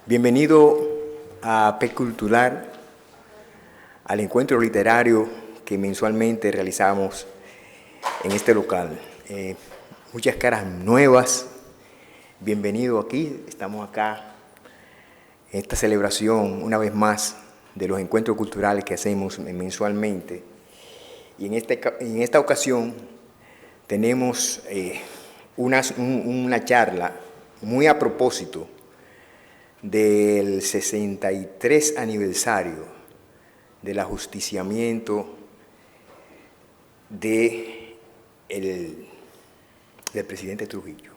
Bienvenido a PEC Cultural, al encuentro literario que mensualmente realizamos en este local. Muchas caras nuevas, bienvenido aquí, estamos acá en esta celebración una vez más de los encuentros culturales que hacemos mensualmente. Y en esta ocasión tenemos una charla muy a propósito del 63 aniversario del ajusticiamiento del presidente Trujillo.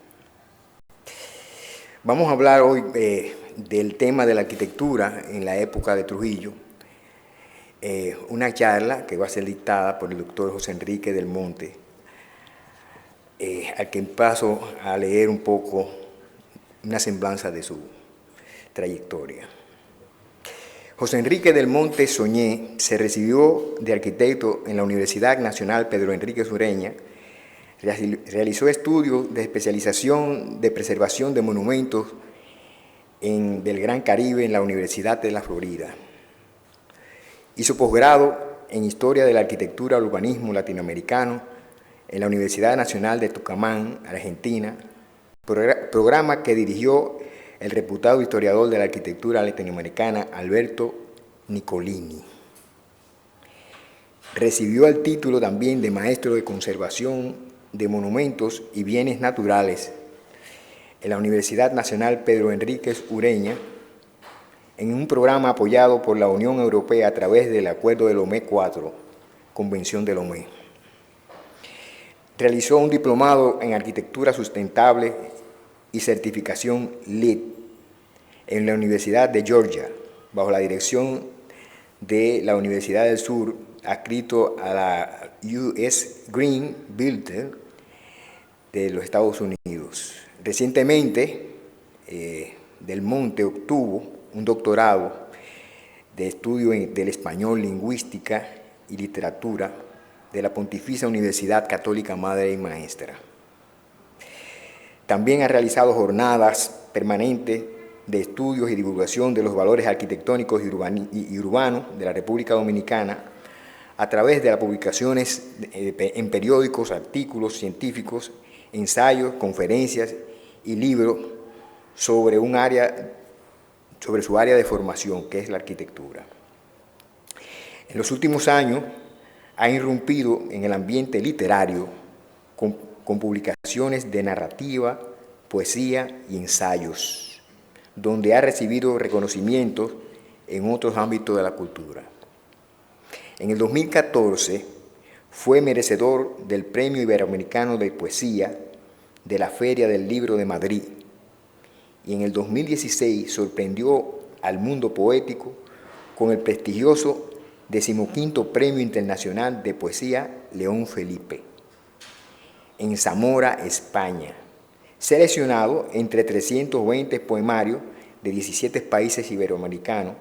Vamos a hablar hoy del tema de la arquitectura en la época de Trujillo, una charla que va a ser dictada por el doctor José Enrique del Monte, al que paso a leer un poco una semblanza de su trayectoria. José Enrique del Monte Soñé se recibió de arquitecto en la Universidad Nacional Pedro Enríquez Ureña, realizó estudios de especialización de preservación de monumentos del Gran Caribe en la Universidad de la Florida. Hizo posgrado en Historia de la Arquitectura y Urbanismo Latinoamericano en la Universidad Nacional de Tucumán, Argentina, programa que dirigió el reputado historiador de la arquitectura latinoamericana Alberto Nicolini. Recibió el título también de Maestro de Conservación de Monumentos y Bienes Naturales en la Universidad Nacional Pedro Enríquez Ureña, en un programa apoyado por la Unión Europea a través del Acuerdo de Lomé IV, Convención de Lomé. Realizó un diplomado en Arquitectura Sustentable y certificación LEED en la Universidad de Georgia, bajo la dirección de la Universidad del Sur, adscrito a la US Green Builder de los Estados Unidos. Recientemente, Del Monte obtuvo un doctorado de estudio del español, lingüística y literatura de la Pontificia Universidad Católica Madre y Maestra. También ha realizado jornadas permanentes de estudios y divulgación de los valores arquitectónicos y urbanos de la República Dominicana a través de las publicaciones en periódicos, artículos científicos, ensayos, conferencias y libros sobre su área de formación, que es la arquitectura. En los últimos años ha irrumpido en el ambiente literario con publicaciones de narrativa, poesía y ensayos, donde ha recibido reconocimientos en otros ámbitos de la cultura. En el 2014 fue merecedor del Premio Iberoamericano de Poesía de la Feria del Libro de Madrid, y en el 2016 sorprendió al mundo poético con el prestigioso 15º Premio Internacional de Poesía León Felipe, en Zamora, España, seleccionado entre 320 poemarios de 17 países iberoamericanos.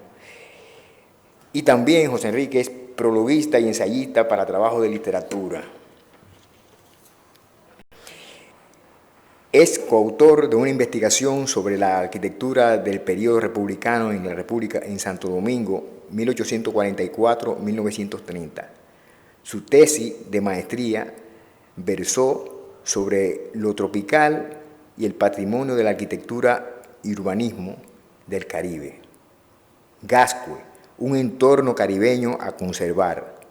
Y también José Enrique es prologuista y ensayista para trabajo de literatura. Es coautor de una investigación sobre la arquitectura del periodo republicano en la República en Santo Domingo, 1844-1930. Su tesis de maestría versó sobre lo tropical y el patrimonio de la arquitectura y urbanismo del Caribe. Gascue, un entorno caribeño a conservar,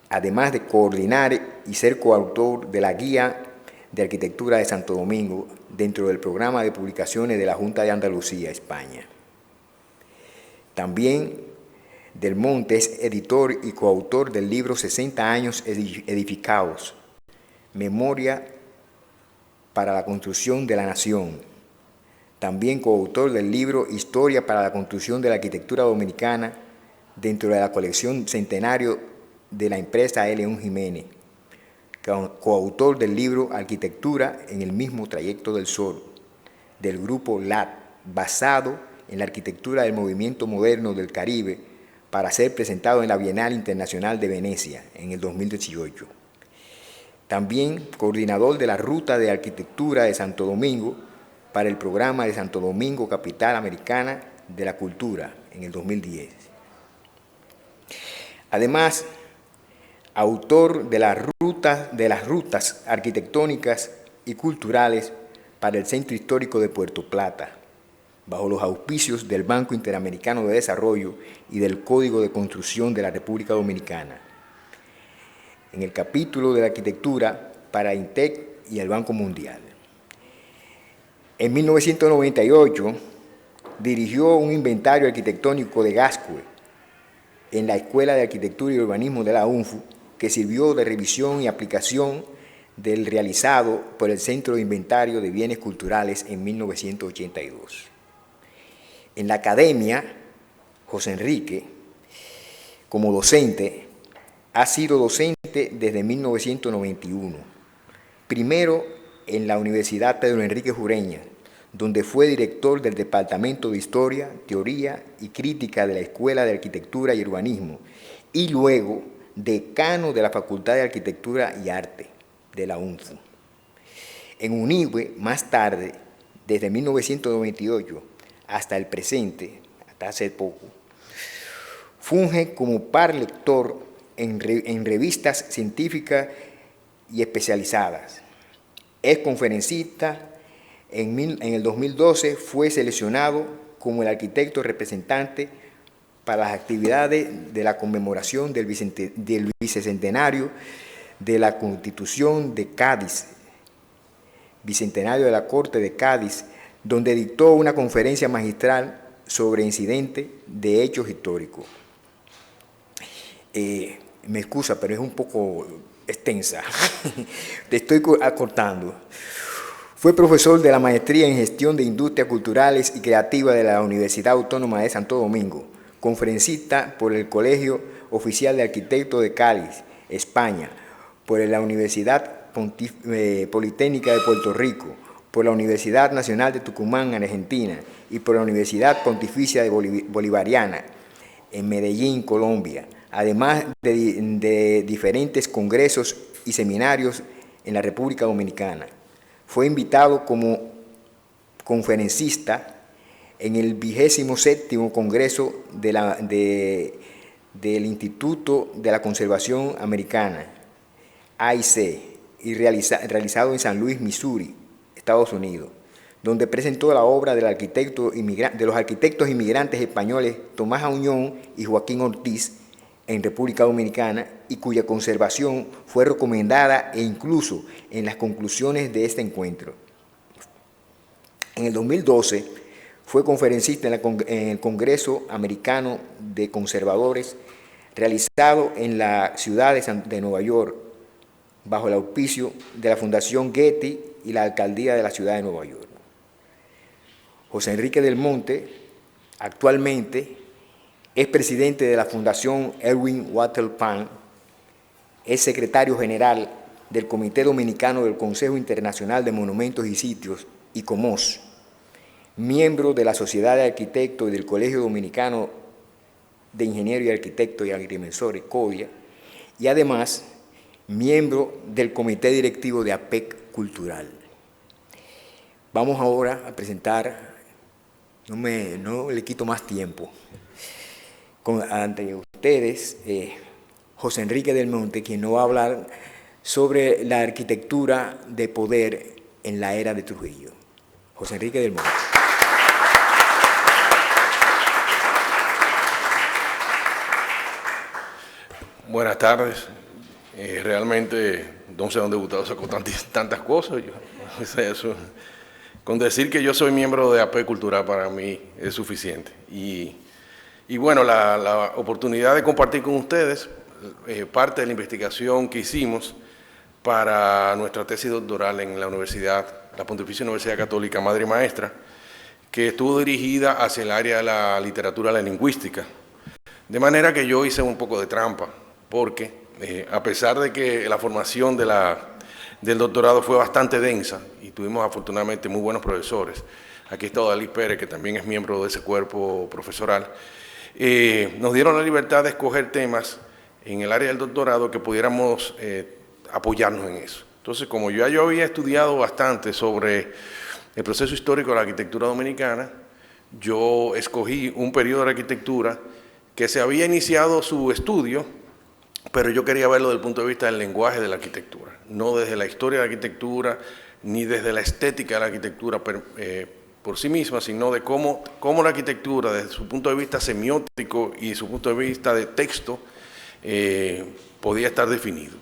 además de coordinar y ser coautor de la Guía de Arquitectura de Santo Domingo dentro del programa de publicaciones de la Junta de Andalucía, España. También Del Monte es editor y coautor del libro 60 años edificados, Memoria para la construcción de la nación. También coautor del libro Historia para la construcción de la arquitectura dominicana dentro de la colección Centenario de la empresa León Jiménez. Coautor del libro Arquitectura en el mismo trayecto del sol, del grupo LAT, basado en la arquitectura del movimiento moderno del Caribe, para ser presentado en la Bienal Internacional de Venecia en el 2018. También coordinador de la Ruta de Arquitectura de Santo Domingo, para el programa de Santo Domingo, Capital Americana de la Cultura, en el 2010. Además, autor de las rutas arquitectónicas y culturales para el Centro Histórico de Puerto Plata, bajo los auspicios del Banco Interamericano de Desarrollo y del Código de Construcción de la República Dominicana. En el capítulo de la arquitectura para INTEC y el Banco Mundial. En 1998 dirigió un inventario arquitectónico de Gascue en la Escuela de Arquitectura y Urbanismo de la UNFU, que sirvió de revisión y aplicación del realizado por el Centro de Inventario de Bienes Culturales en 1982. En la academia, José Enrique, como docente, ha sido docente desde 1991, primero en la Universidad Pedro Enrique Ureña, donde fue director del Departamento de Historia, Teoría y Crítica de la Escuela de Arquitectura y Urbanismo, y luego decano de la Facultad de Arquitectura y Arte de la UNFU. En UNIBE, más tarde, desde 1998 hasta el presente, hasta hace poco, funge como par lector en revistas científicas y especializadas. Es conferencista. En el 2012 fue seleccionado como el arquitecto representante para las actividades de la conmemoración del bicentenario de la Constitución de Cádiz, bicentenario de la Corte de Cádiz, donde dictó una conferencia magistral sobre incidentes de hechos históricos. Me excusa, pero es un poco extensa. Te estoy acortando. Fue profesor de la Maestría en Gestión de Industrias Culturales y Creativas de la Universidad Autónoma de Santo Domingo, conferencista por el Colegio Oficial de Arquitectos de Cádiz, España, por la Universidad Politécnica de Puerto Rico, por la Universidad Nacional de Tucumán, en Argentina, y por la Universidad Pontificia Bolivariana, en Medellín, Colombia, además de diferentes congresos y seminarios en la República Dominicana. Fue invitado como conferencista en el 27º Congreso del Instituto de la Conservación Americana, AIC, y realizado en San Luis, Missouri, Estados Unidos, donde presentó la obra de los arquitectos inmigrantes españoles Tomás Auñón y Joaquín Ortiz en República Dominicana, y cuya conservación fue recomendada e incluso en las conclusiones de este encuentro. En el 2012 fue conferencista en el Congreso Americano de Conservadores, realizado en la ciudad de Nueva York, bajo el auspicio de la Fundación Getty y la Alcaldía de la Ciudad de Nueva York. José Enrique del Monte, actualmente, es presidente de la Fundación Erwin Wattelpan, es secretario general del Comité Dominicano del Consejo Internacional de Monumentos y Sitios, ICOMOS, miembro de la Sociedad de Arquitectos y del Colegio Dominicano de Ingenieros y Arquitectos y Agrimensores, CODIA, y además miembro del Comité Directivo de APEC Cultural. Vamos ahora a presentar, no le quito más tiempo, ante ustedes, José Enrique del Monte, quien nos va a hablar sobre la arquitectura de poder en la era de Trujillo. José Enrique del Monte. Buenas tardes. Realmente no sé dónde Gustavo sacó tantas cosas. Eso. Con decir que yo soy miembro de AP Cultural para mí es suficiente. Y bueno, la oportunidad de compartir con ustedes parte de la investigación que hicimos para nuestra tesis doctoral en la Pontificia Universidad Católica Madre y Maestra, que estuvo dirigida hacia el área de la literatura y la lingüística. De manera que yo hice un poco de trampa, porque a pesar de que la formación del doctorado fue bastante densa y tuvimos afortunadamente muy buenos profesores, aquí está Odalí Pérez, que también es miembro de ese cuerpo profesoral, nos dieron la libertad de escoger temas en el área del doctorado que pudiéramos apoyarnos en eso. Entonces, como yo había estudiado bastante sobre el proceso histórico de la arquitectura dominicana, yo escogí un periodo de arquitectura que se había iniciado su estudio, pero yo quería verlo desde el punto de vista del lenguaje de la arquitectura, no desde la historia de la arquitectura, ni desde la estética de la arquitectura por sí misma, sino de cómo la arquitectura, desde su punto de vista semiótico y su punto de vista de texto, podía estar definido.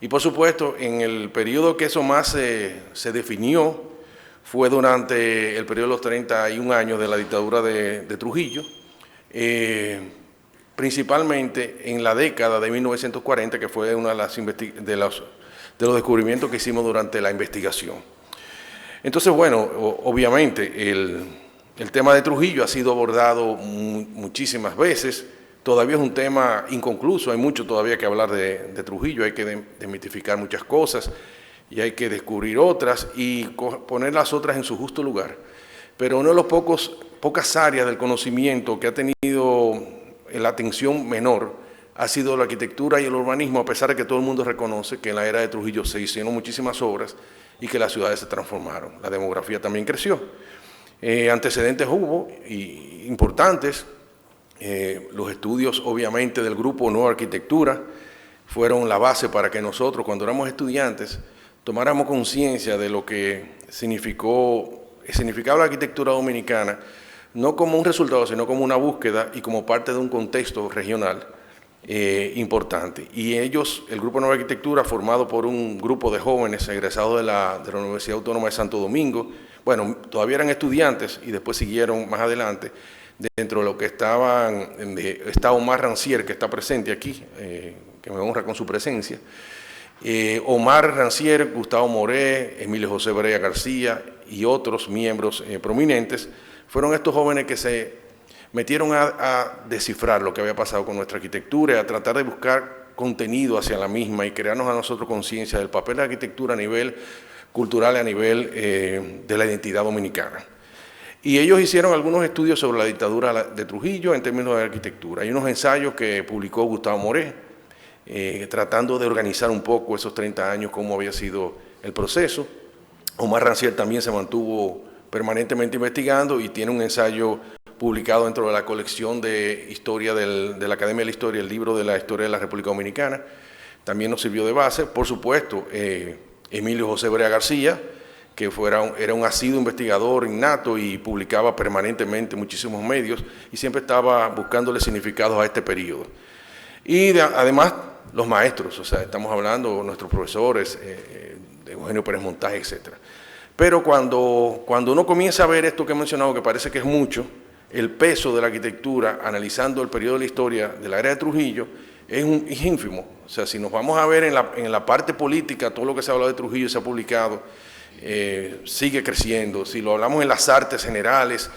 Y por supuesto, en el periodo que eso más se definió fue durante el periodo de los 31 años de la dictadura de Trujillo, principalmente en la década de 1940, que fue uno de los descubrimientos que hicimos durante la investigación. Entonces, bueno, obviamente el tema de Trujillo ha sido abordado muchísimas veces. Todavía es un tema inconcluso, hay mucho todavía que hablar de Trujillo, hay que desmitificar muchas cosas y hay que descubrir otras y poner las otras en su justo lugar. Pero una de las pocas áreas del conocimiento que ha tenido la atención menor ha sido la arquitectura y el urbanismo, a pesar de que todo el mundo reconoce que en la era de Trujillo se hicieron muchísimas obras y que las ciudades se transformaron. La demografía también creció. Antecedentes hubo importantes. Los estudios, obviamente, del grupo Nueva Arquitectura fueron la base para que nosotros, cuando éramos estudiantes, tomáramos conciencia de lo que significaba la arquitectura dominicana, no como un resultado, sino como una búsqueda y como parte de un contexto regional importante. Y ellos, el Grupo Nueva Arquitectura, formado por un grupo de jóvenes egresados de la Universidad Autónoma de Santo Domingo, bueno, todavía eran estudiantes y después siguieron más adelante. Dentro de lo que está Omar Rancier, que está presente aquí, que me honra con su presencia. Omar Rancier, Gustavo Moré, Emilio José Brea García y otros miembros prominentes, fueron estos jóvenes que se metieron a descifrar lo que había pasado con nuestra arquitectura, a tratar de buscar contenido hacia la misma y crearnos a nosotros conciencia del papel de la arquitectura a nivel cultural y a nivel de la identidad dominicana. Y ellos hicieron algunos estudios sobre la dictadura de Trujillo en términos de arquitectura. Hay unos ensayos que publicó Gustavo Moré, tratando de organizar un poco esos 30 años, cómo había sido el proceso. Omar Rancier también se mantuvo permanentemente investigando y tiene un ensayo publicado dentro de la colección de historia de la Academia de la Historia, el libro de la historia de la República Dominicana. También nos sirvió de base. Por supuesto, Emilio José Brea García, que era un asiduo investigador innato y publicaba permanentemente muchísimos medios y siempre estaba buscándole significados a este periodo. Y además los maestros, o sea, estamos hablando de nuestros profesores, de Eugenio Pérez Montaje, etc. Pero cuando uno comienza a ver esto que he mencionado, que parece que es mucho, el peso de la arquitectura, analizando el periodo de la historia de la era de Trujillo, es ínfimo. O sea, si nos vamos a ver en la parte política, todo lo que se ha hablado de Trujillo se ha publicado, sigue creciendo. Si lo hablamos en las artes generales,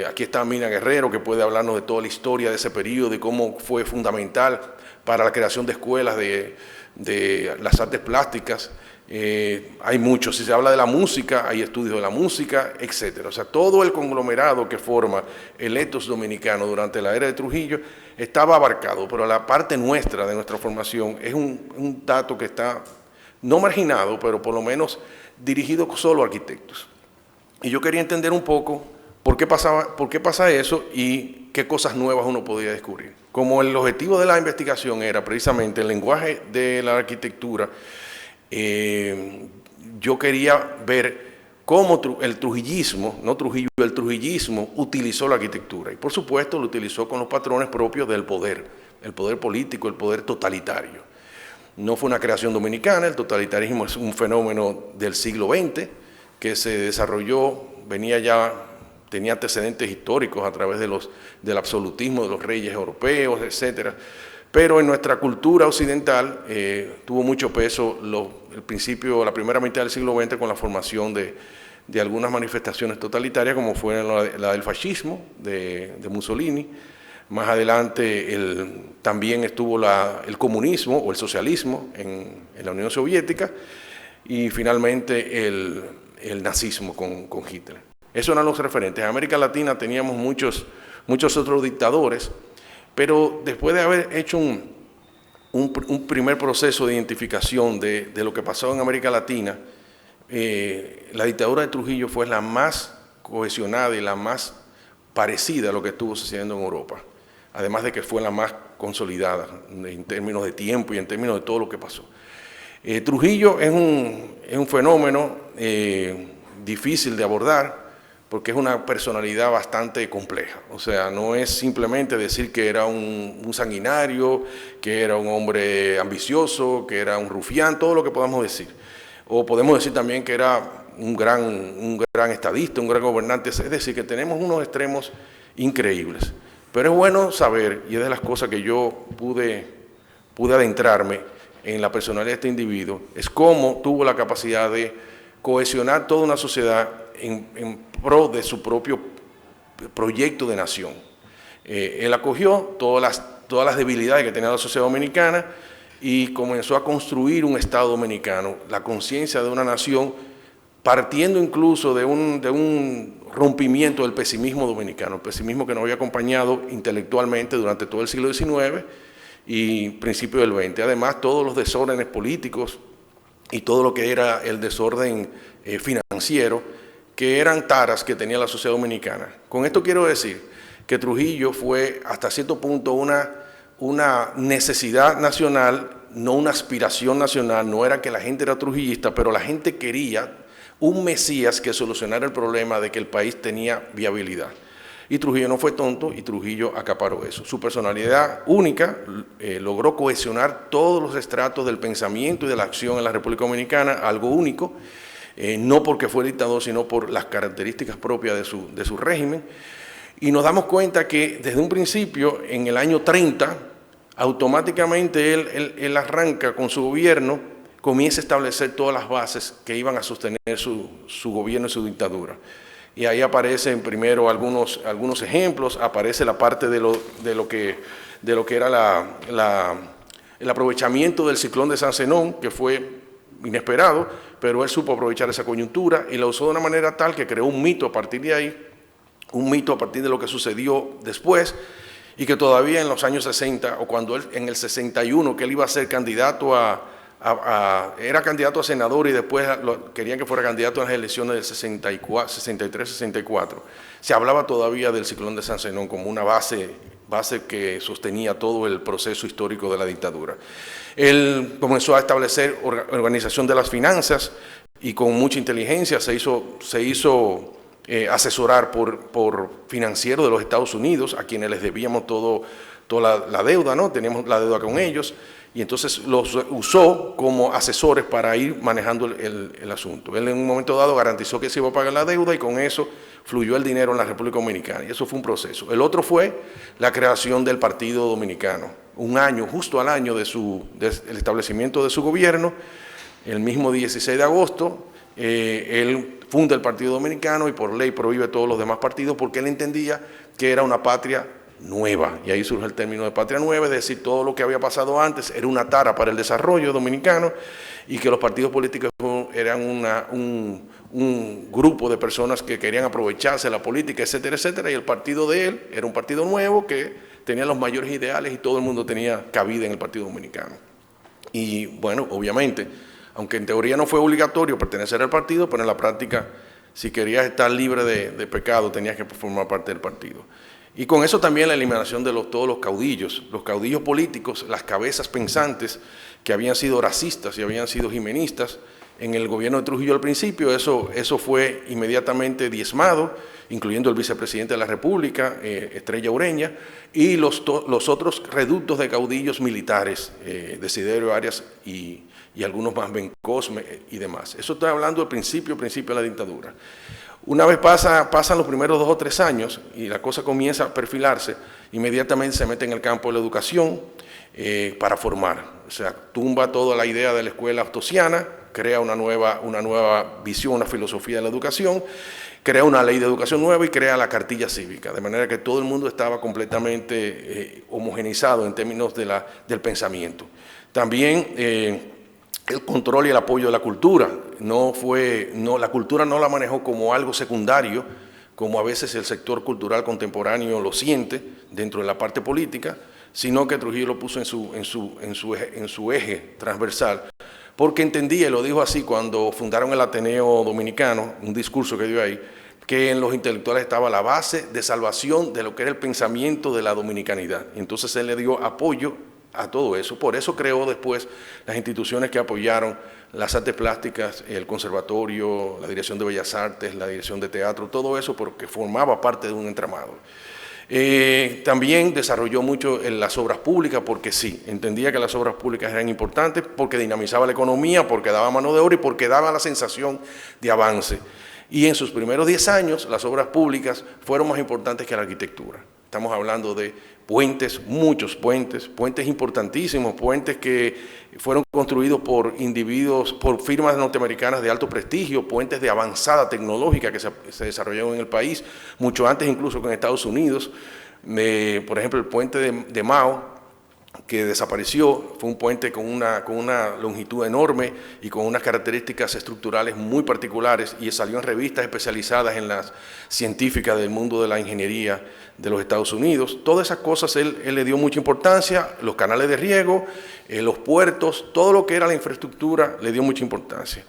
aquí está Mina Guerrero, que puede hablarnos de toda la historia de ese periodo, de cómo fue fundamental para la creación de escuelas de las artes plásticas. Hay mucho. Si se habla de la música, hay estudios de la música, etc. O sea, todo el conglomerado que forma el etos dominicano durante la era de Trujillo estaba abarcado, pero la parte nuestra, de nuestra formación, es un dato que está no marginado, pero por lo menos dirigido solo a arquitectos. Y yo quería entender un poco por qué pasa eso y qué cosas nuevas uno podía descubrir. Como el objetivo de la investigación era precisamente el lenguaje de la arquitectura, yo quería ver cómo el trujillismo, no Trujillo, el trujillismo utilizó la arquitectura. Y por supuesto lo utilizó con los patrones propios del poder, el poder político, el poder totalitario. No fue una creación dominicana, el totalitarismo es un fenómeno del siglo XX que se desarrolló, tenía antecedentes históricos a través del absolutismo de los reyes europeos, etc. Pero en nuestra cultura occidental tuvo mucho peso la primera mitad del siglo XX con la formación de algunas manifestaciones totalitarias, como fue la del fascismo de Mussolini. Más adelante también estuvo el comunismo o el socialismo en la Unión Soviética y finalmente el nazismo con Hitler. Esos eran los referentes. En América Latina teníamos muchos otros dictadores, pero después de haber hecho un primer proceso de identificación de lo que pasaba en América Latina, la dictadura de Trujillo fue la más cohesionada y la más parecida a lo que estuvo sucediendo en Europa, además de que fue la más consolidada en términos de tiempo y en términos de todo lo que pasó. Trujillo es un fenómeno difícil de abordar porque es una personalidad bastante compleja. O sea, no es simplemente decir que era un sanguinario, que era un hombre ambicioso, que era un rufián, todo lo que podamos decir. O podemos decir también que era un gran estadista, un gran gobernante. Es decir, que tenemos unos extremos increíbles. Pero es bueno saber, y es de las cosas que yo pude adentrarme en la personalidad de este individuo, es cómo tuvo la capacidad de cohesionar toda una sociedad en pro de su propio proyecto de nación. Él acogió todas las debilidades que tenía la sociedad dominicana y comenzó a construir un Estado dominicano, la conciencia de una nación, partiendo incluso de un rompimiento del pesimismo dominicano, el pesimismo que nos había acompañado intelectualmente durante todo el siglo XIX y principio del XX. Además, todos los desórdenes políticos y todo lo que era el desorden financiero, que eran taras que tenía la sociedad dominicana. Con esto quiero decir que Trujillo fue hasta cierto punto una necesidad nacional, no una aspiración nacional. No era que la gente era trujillista, pero la gente quería un Mesías que solucionara el problema de que el país tenía viabilidad. Y Trujillo no fue tonto y Trujillo acaparó eso. Su personalidad única logró cohesionar todos los estratos del pensamiento y de la acción en la República Dominicana, algo único, no porque fue dictador, sino por las características propias de su régimen. Y nos damos cuenta que desde un principio, en el año 30, automáticamente él arranca con su gobierno, comienza a establecer todas las bases que iban a sostener su gobierno y su dictadura. Y ahí aparecen primero algunos ejemplos, aparece la parte de lo que era el aprovechamiento del ciclón de San Zenón, que fue inesperado, pero él supo aprovechar esa coyuntura y la usó de una manera tal que creó un mito a partir de ahí, un mito a partir de lo que sucedió después, y que todavía en los años 60, o cuando él, en el 61, que él iba a ser candidato era candidato a senador y después querían que fuera candidato en las elecciones del 63, 64. Se hablaba todavía del ciclón de San Zenón como una base que sostenía todo el proceso histórico de la dictadura. Él comenzó a establecer organización de las finanzas y con mucha inteligencia se hizo asesorar por financieros de los Estados Unidos, a quienes les debíamos toda la deuda, ¿no? Teníamos la deuda con ellos. Y entonces los usó como asesores para ir manejando el asunto. Él en un momento dado garantizó que se iba a pagar la deuda y con eso fluyó el dinero en la República Dominicana. Y eso fue un proceso. El otro fue la creación del Partido Dominicano. Un año, justo al año del establecimiento de su gobierno, el mismo 16 de agosto, él funda el Partido Dominicano y por ley prohíbe todos los demás partidos porque él entendía que era una patria nueva, y ahí surge el término de patria nueva, es decir, todo lo que había pasado antes era una tara para el desarrollo dominicano y que los partidos políticos eran un grupo de personas que querían aprovecharse de la política, etcétera, etcétera, y el partido de él era un partido nuevo que tenía los mayores ideales y todo el mundo tenía cabida en el Partido Dominicano. Y bueno, obviamente, aunque en teoría no fue obligatorio pertenecer al partido, pero en la práctica, si querías estar libre de pecado, tenías que formar parte del partido. Y con eso también la eliminación de todos los caudillos políticos, las cabezas pensantes que habían sido racistas y habían sido jimenistas en el gobierno de Trujillo al principio. Eso fue inmediatamente diezmado, incluyendo el vicepresidente de la República, Estrella Ureña, y los otros reductos de caudillos militares, Desiderio Arias y algunos más, Bencosme y demás. Eso estoy hablando del principio de la dictadura. Una vez pasan los primeros 2 o 3 años y la cosa comienza a perfilarse, inmediatamente se mete en el campo de la educación para formar. O sea, tumba toda la idea de la escuela ostosiana, crea una nueva visión, una filosofía de la educación, crea una ley de educación nueva y crea la cartilla cívica, de manera que todo el mundo estaba completamente homogeneizado en términos del pensamiento. También el control y el apoyo de la cultura. La cultura no la manejó como algo secundario, como a veces el sector cultural contemporáneo lo siente dentro de la parte política, sino que Trujillo lo puso en su eje transversal, porque entendía, y lo dijo así cuando fundaron el Ateneo Dominicano, un discurso que dio ahí, que en los intelectuales estaba la base de salvación de lo que era el pensamiento de la dominicanidad. Entonces él le dio apoyo a todo eso. Por eso creó después las instituciones que apoyaron las artes plásticas, el conservatorio, la Dirección de Bellas Artes, la Dirección de Teatro, todo eso porque formaba parte de un entramado. También desarrolló mucho en las obras públicas porque sí, entendía que las obras públicas eran importantes porque dinamizaba la economía, porque daba mano de obra y porque daba la sensación de avance. Y en sus primeros 10 años las obras públicas fueron más importantes que la arquitectura. Estamos hablando de puentes, muchos puentes, puentes importantísimos, puentes que fueron construidos por individuos, por firmas norteamericanas de alto prestigio, puentes de avanzada tecnológica que se desarrollaron en el país, mucho antes incluso que en Estados Unidos. Por ejemplo, el puente de Mao, que desapareció, fue un puente con una longitud enorme y con unas características estructurales muy particulares y salió en revistas especializadas en las científicas del mundo de la ingeniería de los Estados Unidos. Todas esas cosas él le dio mucha importancia, los canales de riego, los puertos, todo lo que era la infraestructura le dio mucha importancia,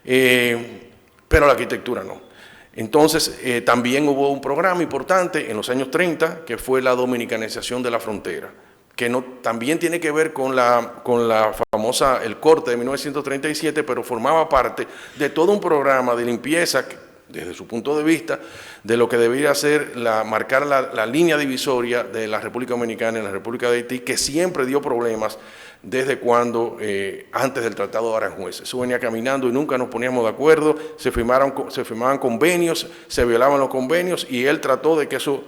pero la arquitectura no. Entonces, también hubo un programa importante en los años 30 que fue la dominicanización de la frontera, que también tiene que ver con la famosa, el corte de 1937, pero formaba parte de todo un programa de limpieza, desde su punto de vista, de lo que debería ser marcar la línea divisoria de la República Dominicana y la República de Haití, que siempre dio problemas desde antes del Tratado de Aranjuez. Eso venía caminando y nunca nos poníamos de acuerdo, se firmaban convenios, se violaban los convenios y él trató de que eso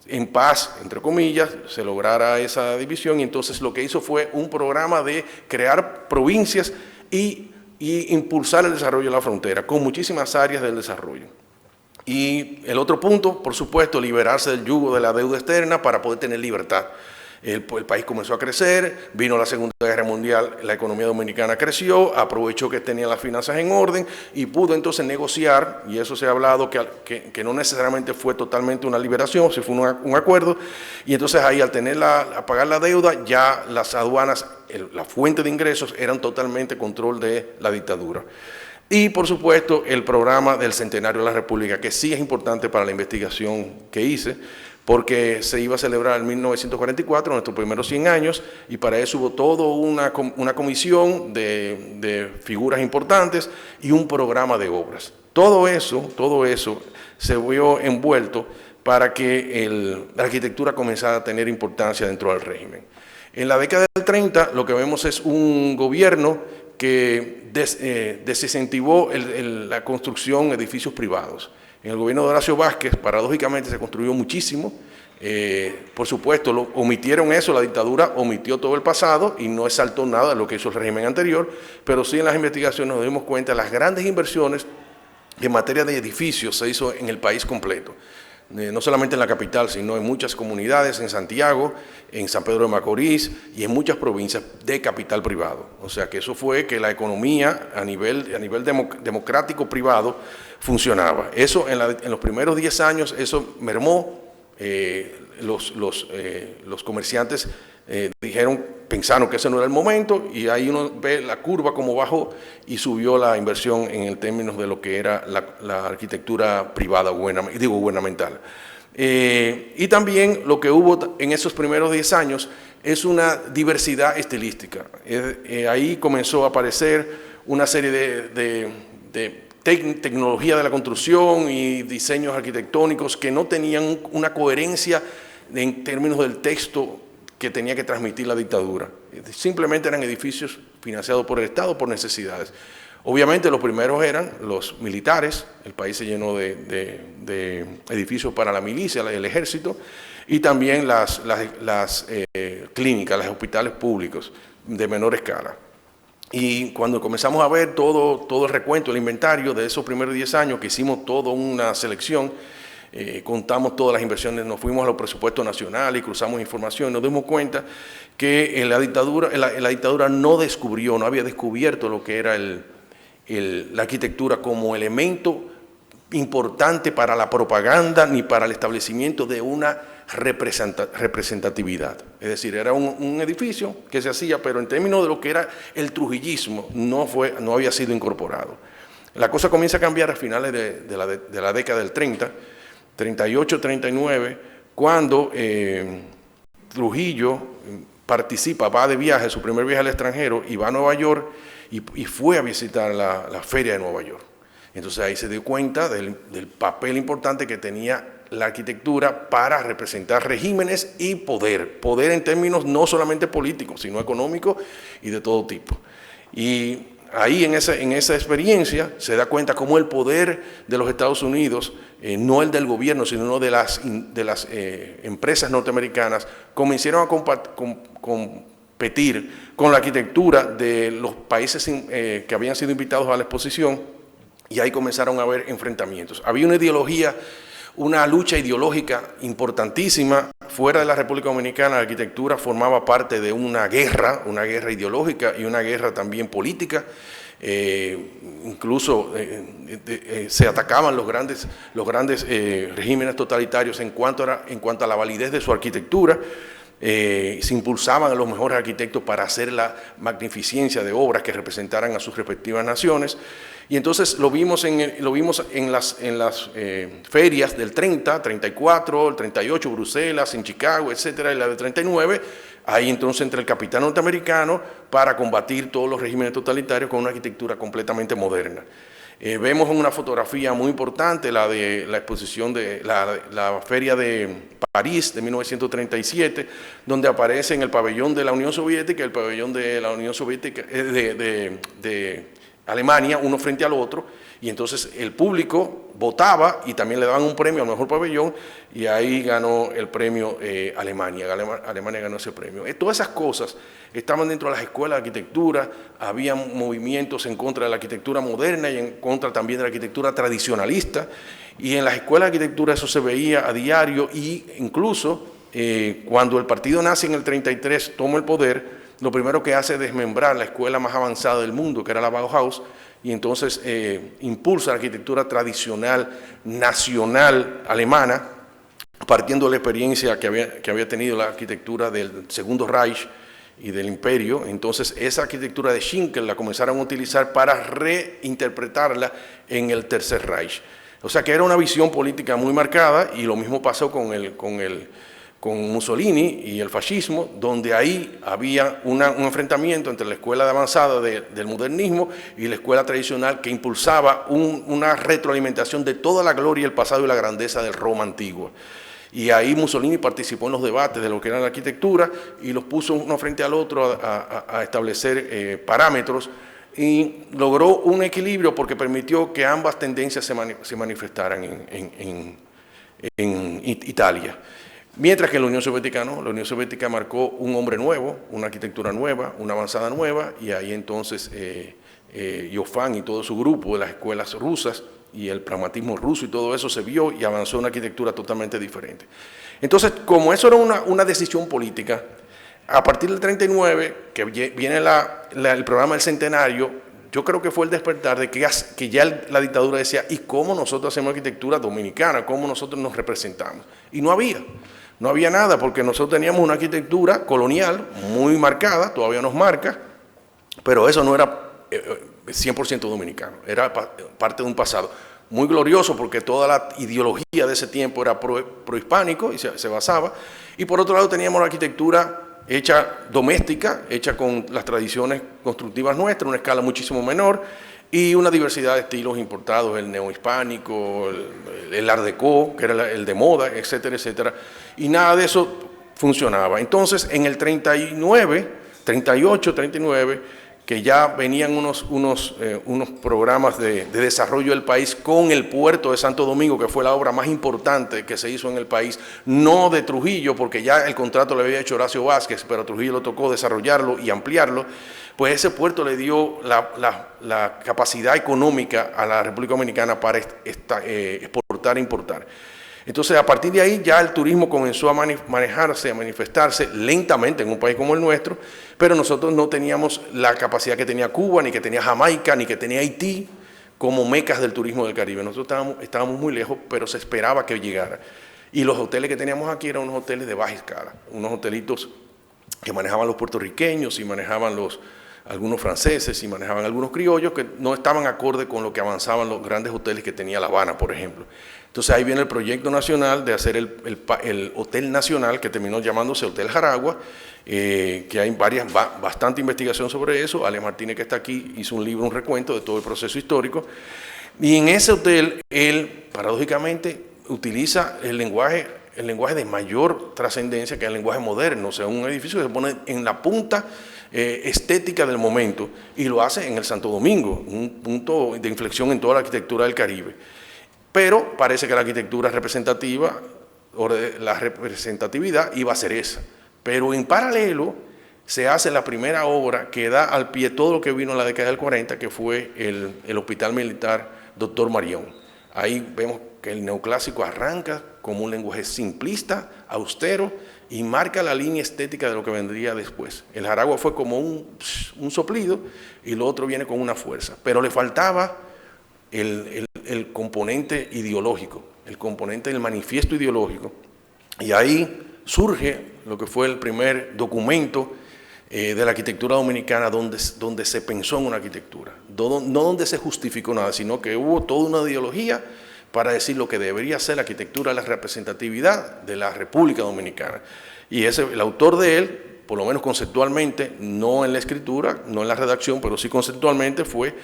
en paz, entre comillas, se lograra esa división y entonces lo que hizo fue un programa de crear provincias y impulsar el desarrollo de la frontera, con muchísimas áreas del desarrollo. Y el otro punto, por supuesto, liberarse del yugo de la deuda externa para poder tener libertad. El país comenzó a crecer, vino la Segunda Guerra Mundial, la economía dominicana creció, aprovechó que tenía las finanzas en orden y pudo entonces negociar, y eso se ha hablado que no necesariamente fue totalmente una liberación, sí fue un acuerdo, y entonces ahí al a pagar la deuda, ya las aduanas, la fuente de ingresos eran totalmente control de la dictadura. Y por supuesto el programa del Centenario de la República, que sí es importante para la investigación que hice, porque se iba a celebrar en 1944, nuestros primeros 100 años, y para eso hubo toda una comisión de figuras importantes y un programa de obras. Todo eso se vio envuelto para que la arquitectura comenzara a tener importancia dentro del régimen. En la década del 30 lo que vemos es un gobierno que desincentivó la construcción de edificios privados. En el gobierno de Horacio Vázquez, paradójicamente, se construyó muchísimo. Por supuesto, omitieron eso, la dictadura omitió todo el pasado y no exaltó nada de lo que hizo el régimen anterior, pero sí en las investigaciones nos dimos cuenta de las grandes inversiones en materia de edificios se hizo en el país completo. No solamente en la capital, sino en muchas comunidades, en Santiago, en San Pedro de Macorís y en muchas provincias de capital privado. O sea que eso fue que la economía a nivel democrático privado funcionaba. Eso en los primeros 10 años, eso mermó, los comerciantes pensaron que ese no era el momento y ahí uno ve la curva como bajó y subió la inversión en términos de lo que era la arquitectura privada, gubernamental. Y también lo que hubo en esos primeros 10 años es una diversidad estilística. Ahí comenzó a aparecer una serie de tecnología de la construcción y diseños arquitectónicos que no tenían una coherencia en términos del texto que tenía que transmitir la dictadura. Simplemente eran edificios financiados por el Estado por necesidades. Obviamente los primeros eran los militares, el país se llenó de edificios para la milicia, el ejército, y también las clínicas, los hospitales públicos de menor escala. Y cuando comenzamos a ver todo el recuento, el inventario de esos primeros 10 años, que hicimos toda una selección, contamos todas las inversiones, nos fuimos a los presupuestos nacionales y cruzamos información, nos dimos cuenta que la dictadura no había descubierto lo que era la arquitectura como elemento importante para la propaganda ni para el establecimiento de una representatividad. Es decir, era un edificio que se hacía, pero en términos de lo que era el trujillismo, no había sido incorporado. La cosa comienza a cambiar a finales de la década del 30, 38, 39, cuando Trujillo va de viaje, su primer viaje al extranjero, y va a Nueva York y fue a visitar la feria de Nueva York. Entonces ahí se dio cuenta del papel importante que tenía la arquitectura para representar regímenes y poder en términos no solamente políticos, sino económicos y de todo tipo. Y ahí en esa experiencia se da cuenta cómo el poder de los Estados Unidos, no el del gobierno, sino de las empresas norteamericanas, comenzaron a competir con la arquitectura de los países que habían sido invitados a la exposición, y ahí comenzaron a haber enfrentamientos. Había una lucha ideológica importantísima. Fuera de la República Dominicana, la arquitectura formaba parte de una guerra ideológica y una guerra también política. Incluso se atacaban los grandes regímenes totalitarios en cuanto a la validez de su arquitectura. Se impulsaban a los mejores arquitectos para hacer la magnificencia de obras que representaran a sus respectivas naciones. Y entonces lo vimos en las ferias del 30, 34, el 38, Bruselas, en Chicago, etcétera, y la del 39, ahí entonces entra el capital norteamericano para combatir todos los regímenes totalitarios con una arquitectura completamente moderna. Vemos en una fotografía muy importante la de la exposición de la Feria de París de 1937, donde aparece en el pabellón de la Unión Soviética y el pabellón de la Unión Soviética de Alemania, uno frente al otro, y entonces el público votaba y también le daban un premio al mejor pabellón, y ahí ganó el premio Alemania. Alemania ganó ese premio. Todas esas cosas estaban dentro de las escuelas de arquitectura. Había movimientos en contra de la arquitectura moderna y en contra también de la arquitectura tradicionalista, y en las escuelas de arquitectura eso se veía a diario, y incluso cuando el partido nazi en el 33 toma el poder, lo primero que hace es desmembrar la escuela más avanzada del mundo, que era la Bauhaus, y entonces impulsa la arquitectura tradicional, nacional, alemana, partiendo de la experiencia que había tenido la arquitectura del Segundo Reich y del Imperio. Entonces esa arquitectura de Schinkel la comenzaron a utilizar para reinterpretarla en el Tercer Reich. O sea que era una visión política muy marcada, y lo mismo pasó con Mussolini y el fascismo, donde ahí había un enfrentamiento entre la escuela de avanzada del modernismo y la escuela tradicional, que impulsaba una retroalimentación de toda la gloria, el pasado y la grandeza del Roma antigua. Y ahí Mussolini participó en los debates de lo que era la arquitectura y los puso uno frente al otro a establecer parámetros, y logró un equilibrio porque permitió que ambas tendencias se manifestaran en Italia. Mientras que en la Unión Soviética no, la Unión Soviética marcó un hombre nuevo, una arquitectura nueva, una avanzada nueva, y ahí entonces Joffan y todo su grupo de las escuelas rusas y el pragmatismo ruso y todo eso se vio y avanzó una arquitectura totalmente diferente. Entonces, como eso era una decisión política, a partir del 39, que viene el programa del Centenario, yo creo que fue el despertar de que ya la dictadura decía, ¿y cómo nosotros hacemos arquitectura dominicana? ¿Cómo nosotros nos representamos? Y no había nada, porque nosotros teníamos una arquitectura colonial muy marcada, todavía nos marca, pero eso no era 100% dominicano, era parte de un pasado muy glorioso, porque toda la ideología de ese tiempo era prohispánico y se basaba, y por otro lado teníamos la arquitectura hecha doméstica, hecha con las tradiciones constructivas nuestras, una escala muchísimo menor, y una diversidad de estilos importados, el neohispánico, el art déco, que era el de moda, etcétera, etcétera, y nada de eso funcionaba. Entonces, en el 39, 38, 39, que ya venían unos programas de desarrollo del país con el puerto de Santo Domingo, que fue la obra más importante que se hizo en el país, no de Trujillo, porque ya el contrato le había hecho Horacio Vázquez, pero a Trujillo le tocó desarrollarlo y ampliarlo. Pues ese puerto le dio la capacidad económica a la República Dominicana para exportar e importar. Entonces, a partir de ahí ya el turismo comenzó a manejarse, a manifestarse lentamente en un país como el nuestro, pero nosotros no teníamos la capacidad que tenía Cuba, ni que tenía Jamaica, ni que tenía Haití como mecas del turismo del Caribe. Nosotros estábamos muy lejos, pero se esperaba que llegara. Y los hoteles que teníamos aquí eran unos hoteles de baja escala, unos hotelitos que manejaban los puertorriqueños y manejaban algunos franceses y manejaban algunos criollos que no estaban acorde con lo que avanzaban los grandes hoteles que tenía La Habana, por ejemplo. Entonces ahí viene el proyecto nacional de hacer el Hotel Nacional, que terminó llamándose Hotel Jaragua, que hay bastante investigación sobre eso. Ale Martínez, que está aquí, hizo un libro, un recuento de todo el proceso histórico. Y en ese hotel, él, paradójicamente, utiliza el lenguaje de mayor trascendencia, que es el lenguaje moderno, o sea, un edificio que se pone en la punta estética del momento, y lo hace en el Santo Domingo, un punto de inflexión en toda la arquitectura del Caribe. Pero parece que la arquitectura representativa, o la representatividad, iba a ser esa. Pero en paralelo se hace la primera obra que da al pie todo lo que vino en la década del 40, que fue el Hospital Militar Dr. Marión. Ahí vemos que el neoclásico arranca como un lenguaje simplista, austero, y marca la línea estética de lo que vendría después. El Jaragua fue como un soplido, y lo otro viene con una fuerza. Pero le faltaba el componente ideológico, el componente del manifiesto ideológico. Y ahí surge lo que fue el primer documento de la arquitectura dominicana donde se pensó en una arquitectura. No donde se justificó nada, sino que hubo toda una ideología para decir lo que debería ser la arquitectura de la representatividad de la República Dominicana. Y el autor de él, por lo menos conceptualmente, no en la escritura, no en la redacción, pero sí conceptualmente, fue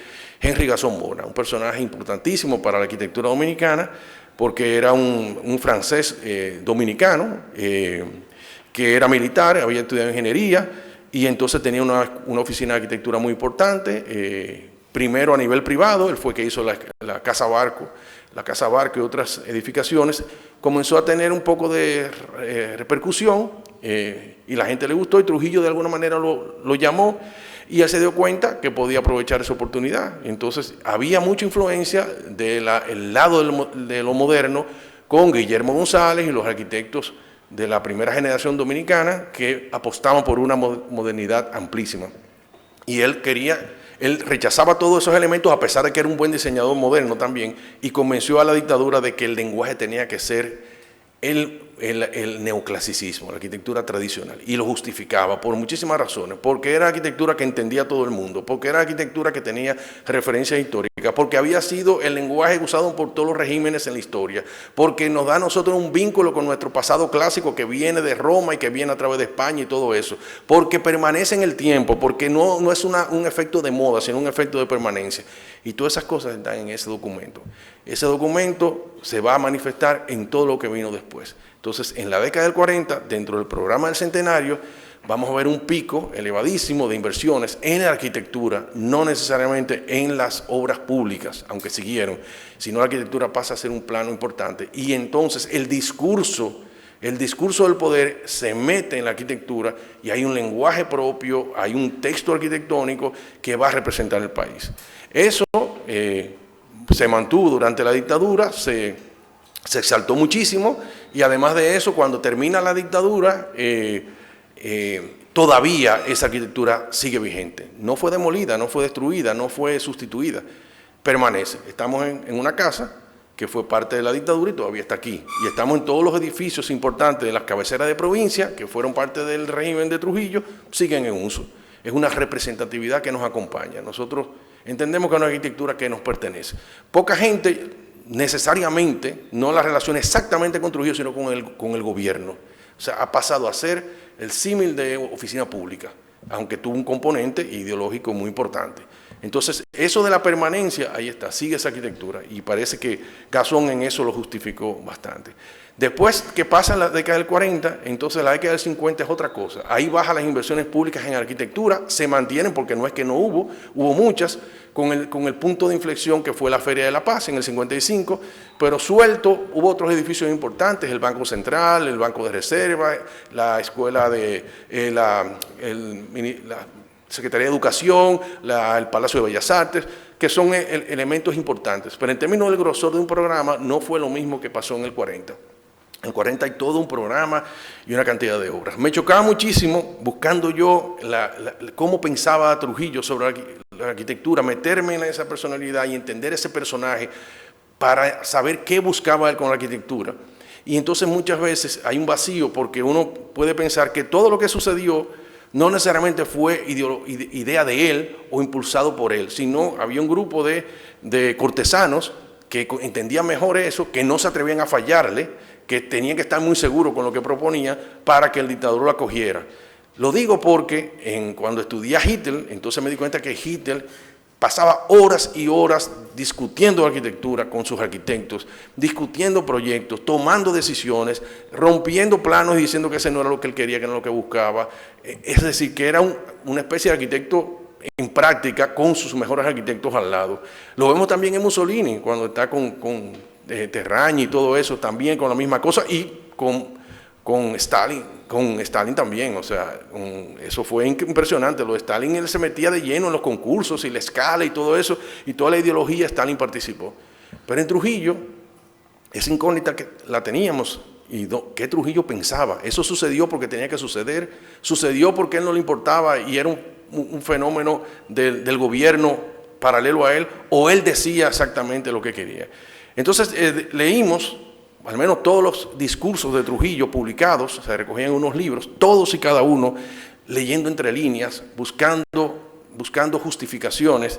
Henry Gasson Bona, un personaje importantísimo para la arquitectura dominicana, porque era un francés dominicano, que era militar, había estudiado ingeniería, y entonces tenía una oficina de arquitectura muy importante, primero a nivel privado. Él fue que hizo la Casa Barco y otras edificaciones. Comenzó a tener un poco de repercusión, y la gente le gustó, y Trujillo de alguna manera lo llamó, y él se dio cuenta que podía aprovechar esa oportunidad. Entonces había mucha influencia del lado de lo moderno con Guillermo González y los arquitectos de la primera generación dominicana que apostaban por una modernidad amplísima. Y él rechazaba todos esos elementos, a pesar de que era un buen diseñador moderno también, y convenció a la dictadura de que el lenguaje tenía que ser el neoclasicismo, la arquitectura tradicional, y lo justificaba por muchísimas razones, porque era arquitectura que entendía todo el mundo, porque era arquitectura que tenía referencias históricas, porque había sido el lenguaje usado por todos los regímenes en la historia, porque nos da a nosotros un vínculo con nuestro pasado clásico que viene de Roma y que viene a través de España y todo eso, porque permanece en el tiempo, porque no es un efecto de moda, sino un efecto de permanencia. Y todas esas cosas están en ese documento. Ese documento se va a manifestar en todo lo que vino después. Entonces, en la década del 40, dentro del programa del Centenario, vamos a ver un pico elevadísimo de inversiones en la arquitectura, no necesariamente en las obras públicas, aunque siguieron, sino la arquitectura pasa a ser un plano importante. Y entonces el discurso del poder se mete en la arquitectura, y hay un lenguaje propio, hay un texto arquitectónico que va a representar el país. Eso se mantuvo durante la dictadura, se exaltó muchísimo, y además de eso, cuando termina la dictadura, todavía esa arquitectura sigue vigente. No fue demolida, no fue destruida, no fue sustituida, permanece. Estamos en una casa que fue parte de la dictadura y todavía está aquí. Y estamos en todos los edificios importantes de las cabeceras de provincia, que fueron parte del régimen de Trujillo, siguen en uso. Es una representatividad que nos acompaña. Nosotros entendemos que es una arquitectura que nos pertenece. Poca gente necesariamente no la relaciona exactamente con Trujillo, sino con el gobierno. O sea, ha pasado a ser el símil de oficina pública, aunque tuvo un componente ideológico muy importante. Entonces, eso de la permanencia, ahí está, sigue esa arquitectura, y parece que Gasson en eso lo justificó bastante. Después que pasa la década del 40, entonces la década del 50 es otra cosa. Ahí bajan las inversiones públicas en arquitectura, se mantienen porque no es que no hubo muchas, con el punto de inflexión que fue la Feria de la Paz en el 55, pero suelto hubo otros edificios importantes, el Banco Central, el Banco de Reserva, la Escuela de la Secretaría de Educación, el Palacio de Bellas Artes, que son elementos importantes. Pero en términos del grosor de un programa, no fue lo mismo que pasó en el 40. En el 40 hay todo un programa y una cantidad de obras. Me chocaba muchísimo, buscando yo cómo pensaba Trujillo sobre la arquitectura, meterme en esa personalidad y entender ese personaje para saber qué buscaba él con la arquitectura. Y entonces muchas veces hay un vacío porque uno puede pensar que todo lo que sucedió no necesariamente fue idea de él o impulsado por él, sino había un grupo de cortesanos que entendían mejor eso, que no se atrevían a fallarle, que tenían que estar muy seguros con lo que proponía para que el dictador lo acogiera. Lo digo porque cuando estudié a Hitler, entonces me di cuenta que Hitler pasaba horas y horas discutiendo arquitectura con sus arquitectos, discutiendo proyectos, tomando decisiones, rompiendo planos y diciendo que ese no era lo que él quería, que no era lo que buscaba. Es decir, que era una especie de arquitecto en práctica con sus mejores arquitectos al lado. Lo vemos también en Mussolini, cuando está con Terragni y todo eso, también con la misma cosa, y con Stalin también, o sea, eso fue impresionante. Lo de Stalin, él se metía de lleno en los concursos y la escala y todo eso, y toda la ideología Stalin participó. Pero en Trujillo, esa incógnita que la teníamos, y ¿qué Trujillo pensaba? Eso sucedió porque tenía que suceder, sucedió porque a él no le importaba y era un fenómeno del gobierno paralelo a él, o él decía exactamente lo que quería. Entonces leímos al menos todos los discursos de Trujillo publicados, se recogían en unos libros, todos y cada uno, leyendo entre líneas, buscando justificaciones,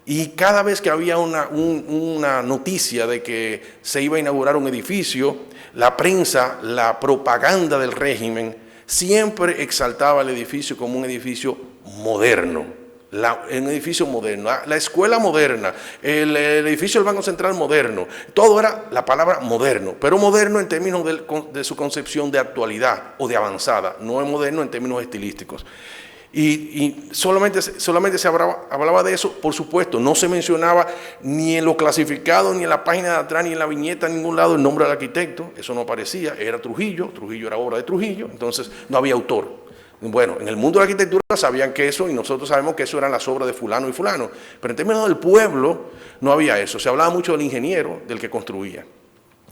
y cada vez que había una noticia de que se iba a inaugurar un edificio, la prensa, la propaganda del régimen, siempre exaltaba el edificio como un edificio moderno. Un edificio moderno, la escuela moderna, el edificio del Banco Central moderno, todo era la palabra moderno, pero moderno en términos de su concepción de actualidad o de avanzada, no es moderno en términos estilísticos. Y solamente se hablaba de eso, por supuesto, no se mencionaba ni en los clasificados, ni en la página de atrás, ni en la viñeta, en ningún lado el nombre del arquitecto, eso no aparecía, era Trujillo era obra de Trujillo, entonces no había autor. Bueno, en el mundo de la arquitectura sabían que eso, y nosotros sabemos que eso eran las obras de fulano y fulano, pero en términos del pueblo no había eso. Se hablaba mucho del ingeniero, del que construía.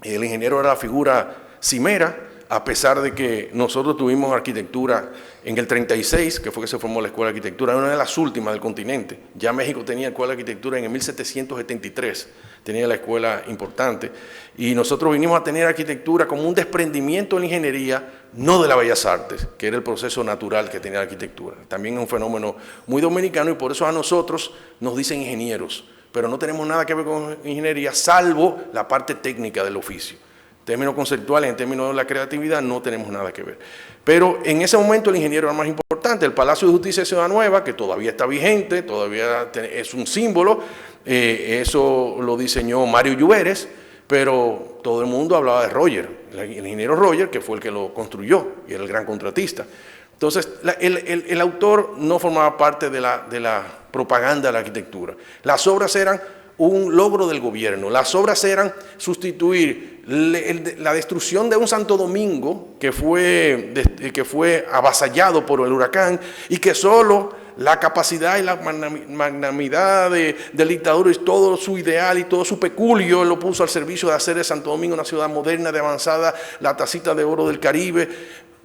El ingeniero era la figura cimera, a pesar de que nosotros tuvimos arquitectura en el 36, que fue que se formó la Escuela de Arquitectura, una de las últimas del continente. Ya México tenía Escuela de Arquitectura en el 1773, tenía la escuela importante, y nosotros vinimos a tener arquitectura como un desprendimiento de la ingeniería, no de las bellas artes, que era el proceso natural que tenía la arquitectura. También es un fenómeno muy dominicano, y por eso a nosotros nos dicen ingenieros, pero no tenemos nada que ver con ingeniería, salvo la parte técnica del oficio. En términos conceptuales, en términos de la creatividad, no tenemos nada que ver. Pero en ese momento el ingeniero era más importante. El Palacio de Justicia de Ciudad Nueva, que todavía está vigente, todavía es un símbolo, eso lo diseñó Mario Lluveres, pero todo el mundo hablaba de Roger, el ingeniero Roger, que fue el que lo construyó y era el gran contratista. Entonces, el autor no formaba parte de la propaganda de la arquitectura. Las obras eran un logro del gobierno. Las obras eran sustituir la destrucción de un Santo Domingo que fue avasallado por el huracán, y que solo la capacidad y la magnanimidad del dictador y todo su ideal y todo su peculio lo puso al servicio de hacer de Santo Domingo una ciudad moderna, de avanzada, la tacita de oro del Caribe.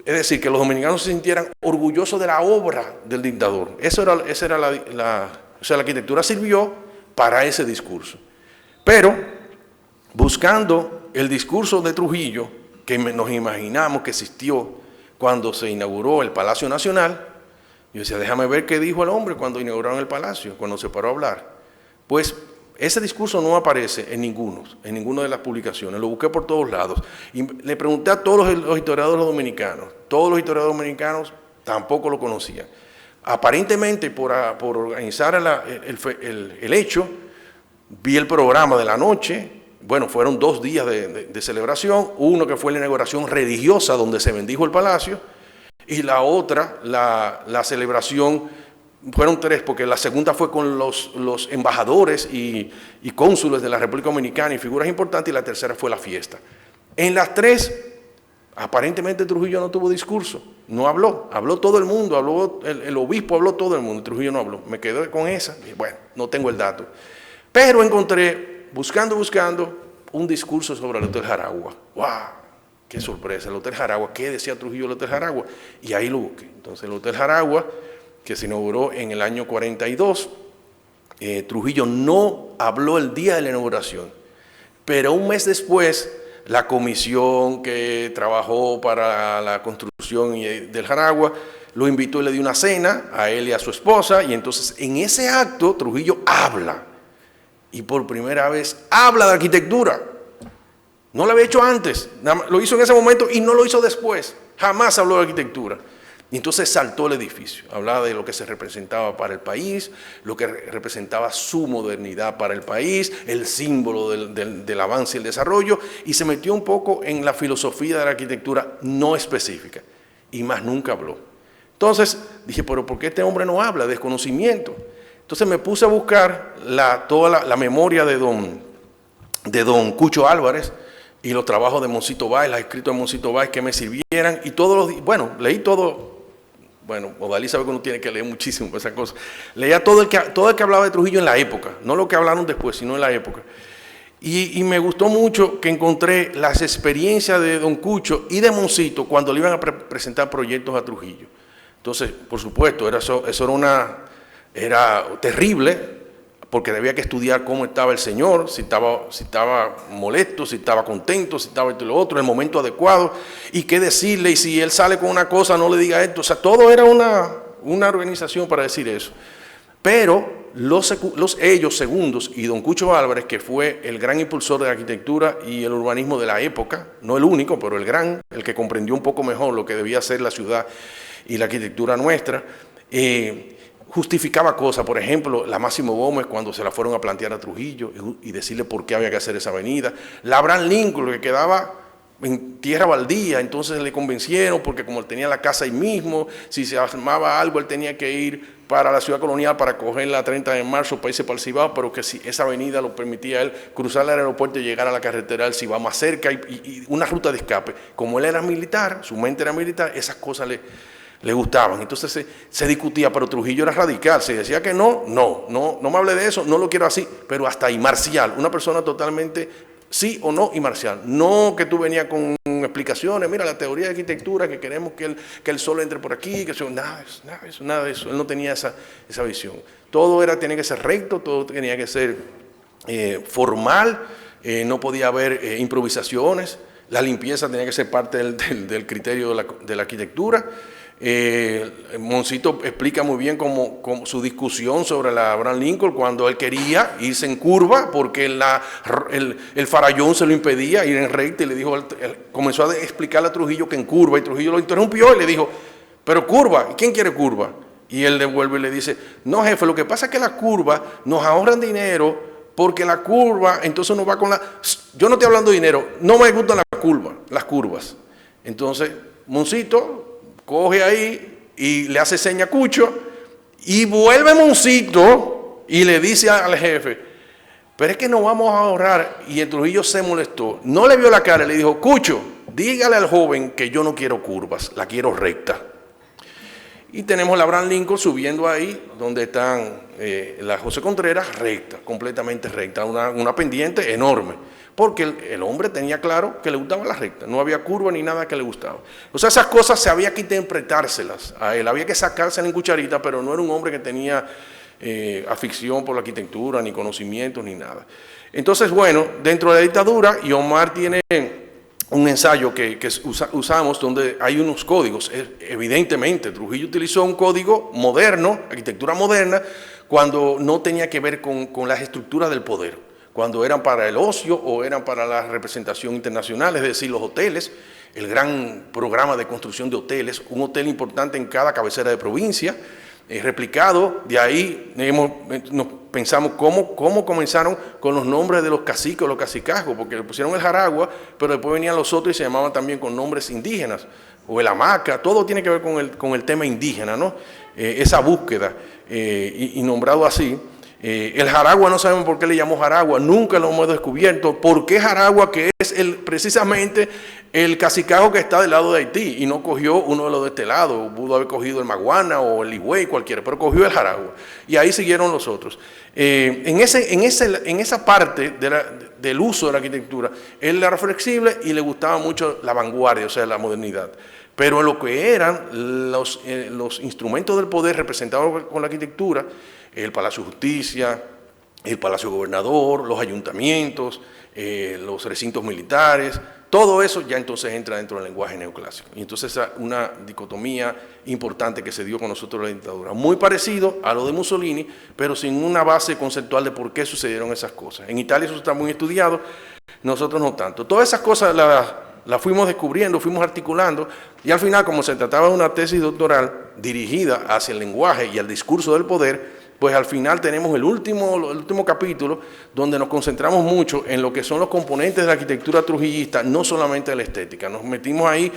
Es decir, que los dominicanos se sintieran orgullosos de la obra del dictador. La arquitectura sirvió para ese discurso. Pero, buscando el discurso de Trujillo, que nos imaginamos que existió cuando se inauguró el Palacio Nacional, yo decía, déjame ver qué dijo el hombre cuando inauguraron el Palacio, cuando se paró a hablar. Pues ese discurso no aparece en ninguna de las publicaciones, lo busqué por todos lados. Y le pregunté a todos los historiadores dominicanos, todos los historiadores dominicanos tampoco lo conocían. Aparentemente, por organizar el hecho, vi el programa de la noche. Bueno, fueron 2 días de celebración, uno que fue la inauguración religiosa donde se bendijo el palacio, y la otra, la celebración, fueron 3, porque la segunda fue con los embajadores y cónsules de la República Dominicana y figuras importantes, y la tercera fue la fiesta. En las 3, aparentemente Trujillo no tuvo discurso, no habló todo el mundo, habló el obispo, habló todo el mundo, Trujillo no habló. Me quedé con esa, y bueno, no tengo el dato. Pero encontré, buscando, un discurso sobre el Hotel Jaragua. ¡Wow! ¡Qué sorpresa! El Hotel Jaragua, ¿qué decía Trujillo del Hotel Jaragua? Y ahí lo busqué. Entonces el Hotel Jaragua, que se inauguró en el año 42, Trujillo no habló el día de la inauguración, pero un mes después la comisión que trabajó para la construcción del Jaragua, lo invitó y le dio una cena a él y a su esposa, y entonces en ese acto Trujillo habla, y por primera vez habla de arquitectura. No lo había hecho antes, lo hizo en ese momento y no lo hizo después, jamás habló de arquitectura. Y entonces saltó el edificio, hablaba de lo que se representaba para el país, lo que representaba su modernidad para el país, el símbolo del avance y el desarrollo, y se metió un poco en la filosofía de la arquitectura no específica, y más nunca habló. Entonces dije, pero ¿por qué este hombre no habla? Desconocimiento. Entonces me puse a buscar toda la memoria de don Cucho Álvarez, y los trabajos de Moncito Báez, los escritos de Moncito Báez que me sirvieran, y leí todo. Bueno, Odalí sabe que uno tiene que leer muchísimo para esas cosas. Leía todo el que hablaba de Trujillo en la época, no lo que hablaron después, sino en la época. Y me gustó mucho que encontré las experiencias de don Cucho y de Moncito cuando le iban a presentar proyectos a Trujillo. Entonces, por supuesto, eso era terrible, porque había que estudiar cómo estaba el señor, si estaba molesto, si estaba contento, si estaba esto y lo otro, el momento adecuado, y qué decirle, y si él sale con una cosa, no le diga esto. O sea, todo era una organización para decir eso. Pero ellos segundos y don Cucho Álvarez, que fue el gran impulsor de la arquitectura y el urbanismo de la época, no el único, pero el que comprendió un poco mejor lo que debía ser la ciudad y la arquitectura nuestra, justificaba cosas. Por ejemplo, la Máximo Gómez cuando se la fueron a plantear a Trujillo y decirle por qué había que hacer esa avenida. La Abraham Lincoln, que quedaba en tierra baldía, entonces le convencieron porque como él tenía la casa ahí mismo, si se armaba algo él tenía que ir para la ciudad colonial para coger la 30 de marzo para irse para el Cibao, pero que si esa avenida lo permitía a él cruzar el aeropuerto y llegar a la carretera del Cibao más cerca y una ruta de escape. Como él era militar, su mente era militar, esas cosas le gustaban. Entonces se discutía, pero Trujillo era radical, se decía que no me hable de eso, no lo quiero así, pero hasta marcial, una persona totalmente sí o no y marcial. No que tú venías con explicaciones, mira la teoría de arquitectura, que queremos que el sol entre por aquí, nada de eso, él no tenía esa visión. Todo tenía que ser recto, todo tenía que ser formal, no podía haber improvisaciones, la limpieza tenía que ser parte del criterio de la arquitectura. Moncito explica muy bien como su discusión sobre la Abraham Lincoln cuando él quería irse en curva porque el farallón se lo impedía ir en recta, y le dijo, comenzó a explicarle a Trujillo que en curva, y Trujillo lo interrumpió y le dijo, pero curva, ¿quién quiere curva? Y él devuelve y le dice, no jefe, lo que pasa es que las curvas nos ahorran dinero, porque la curva entonces uno va con yo no estoy hablando de dinero, no me gustan las curvas. Entonces Moncito coge ahí y le hace seña a Cucho, y vuelve Moncito y le dice al jefe, pero es que nos vamos a ahorrar. Y el Trujillo se molestó, no le vio la cara, le dijo, Cucho, dígale al joven que yo no quiero curvas, la quiero recta. Y tenemos la Abraham Lincoln subiendo ahí, donde están la José Contreras, recta, completamente recta, una pendiente enorme. Porque el hombre tenía claro que le gustaba la recta, no había curva ni nada que le gustaba. O sea, esas cosas se había que interpretárselas a él, había que sacárselas en cucharita, pero no era un hombre que tenía afición por la arquitectura, ni conocimientos, ni nada. Entonces, bueno, dentro de la dictadura, y Omar tiene un ensayo que usamos donde hay unos códigos. Evidentemente, Trujillo utilizó un código moderno, arquitectura moderna, cuando no tenía que ver con las estructuras del poder, cuando eran para el ocio o eran para la representación internacional, es decir, los hoteles, el gran programa de construcción de hoteles, un hotel importante en cada cabecera de provincia, replicado. De ahí nos pensamos cómo comenzaron con los nombres de los caciques o los cacicazgos, porque le pusieron el Jaragua, pero después venían los otros y se llamaban también con nombres indígenas, o el hamaca, todo tiene que ver con el tema indígena, ¿no? Esa búsqueda, y nombrado así. El Jaragua no sabemos por qué le llamó Jaragua, nunca lo hemos descubierto. ¿Por qué Jaragua, que es precisamente el cacicazgo que está del lado de Haití, y no cogió uno de los de este lado? Pudo haber cogido el Maguana o el Higüey, cualquiera, pero cogió el Jaragua. Y ahí siguieron los otros. En esa parte del uso de la arquitectura, él era flexible y le gustaba mucho la vanguardia, o sea, la modernidad. Pero en lo que eran los instrumentos del poder representados con la arquitectura, el Palacio de Justicia, el Palacio Gobernador, los ayuntamientos, los recintos militares, Todo eso ya entonces entra dentro del lenguaje neoclásico. Y entonces esa una dicotomía importante que se dio con nosotros en la dictadura. Muy parecido a lo de Mussolini, pero sin una base conceptual de por qué sucedieron esas cosas. En Italia eso está muy estudiado, nosotros no tanto. Todas esas cosas las fuimos descubriendo, fuimos articulando, y al final, como se trataba de una tesis doctoral dirigida hacia el lenguaje y al discurso del poder, pues al final tenemos el último capítulo donde nos concentramos mucho en lo que son los componentes de la arquitectura trujillista, no solamente de la estética. Nos metimos ahí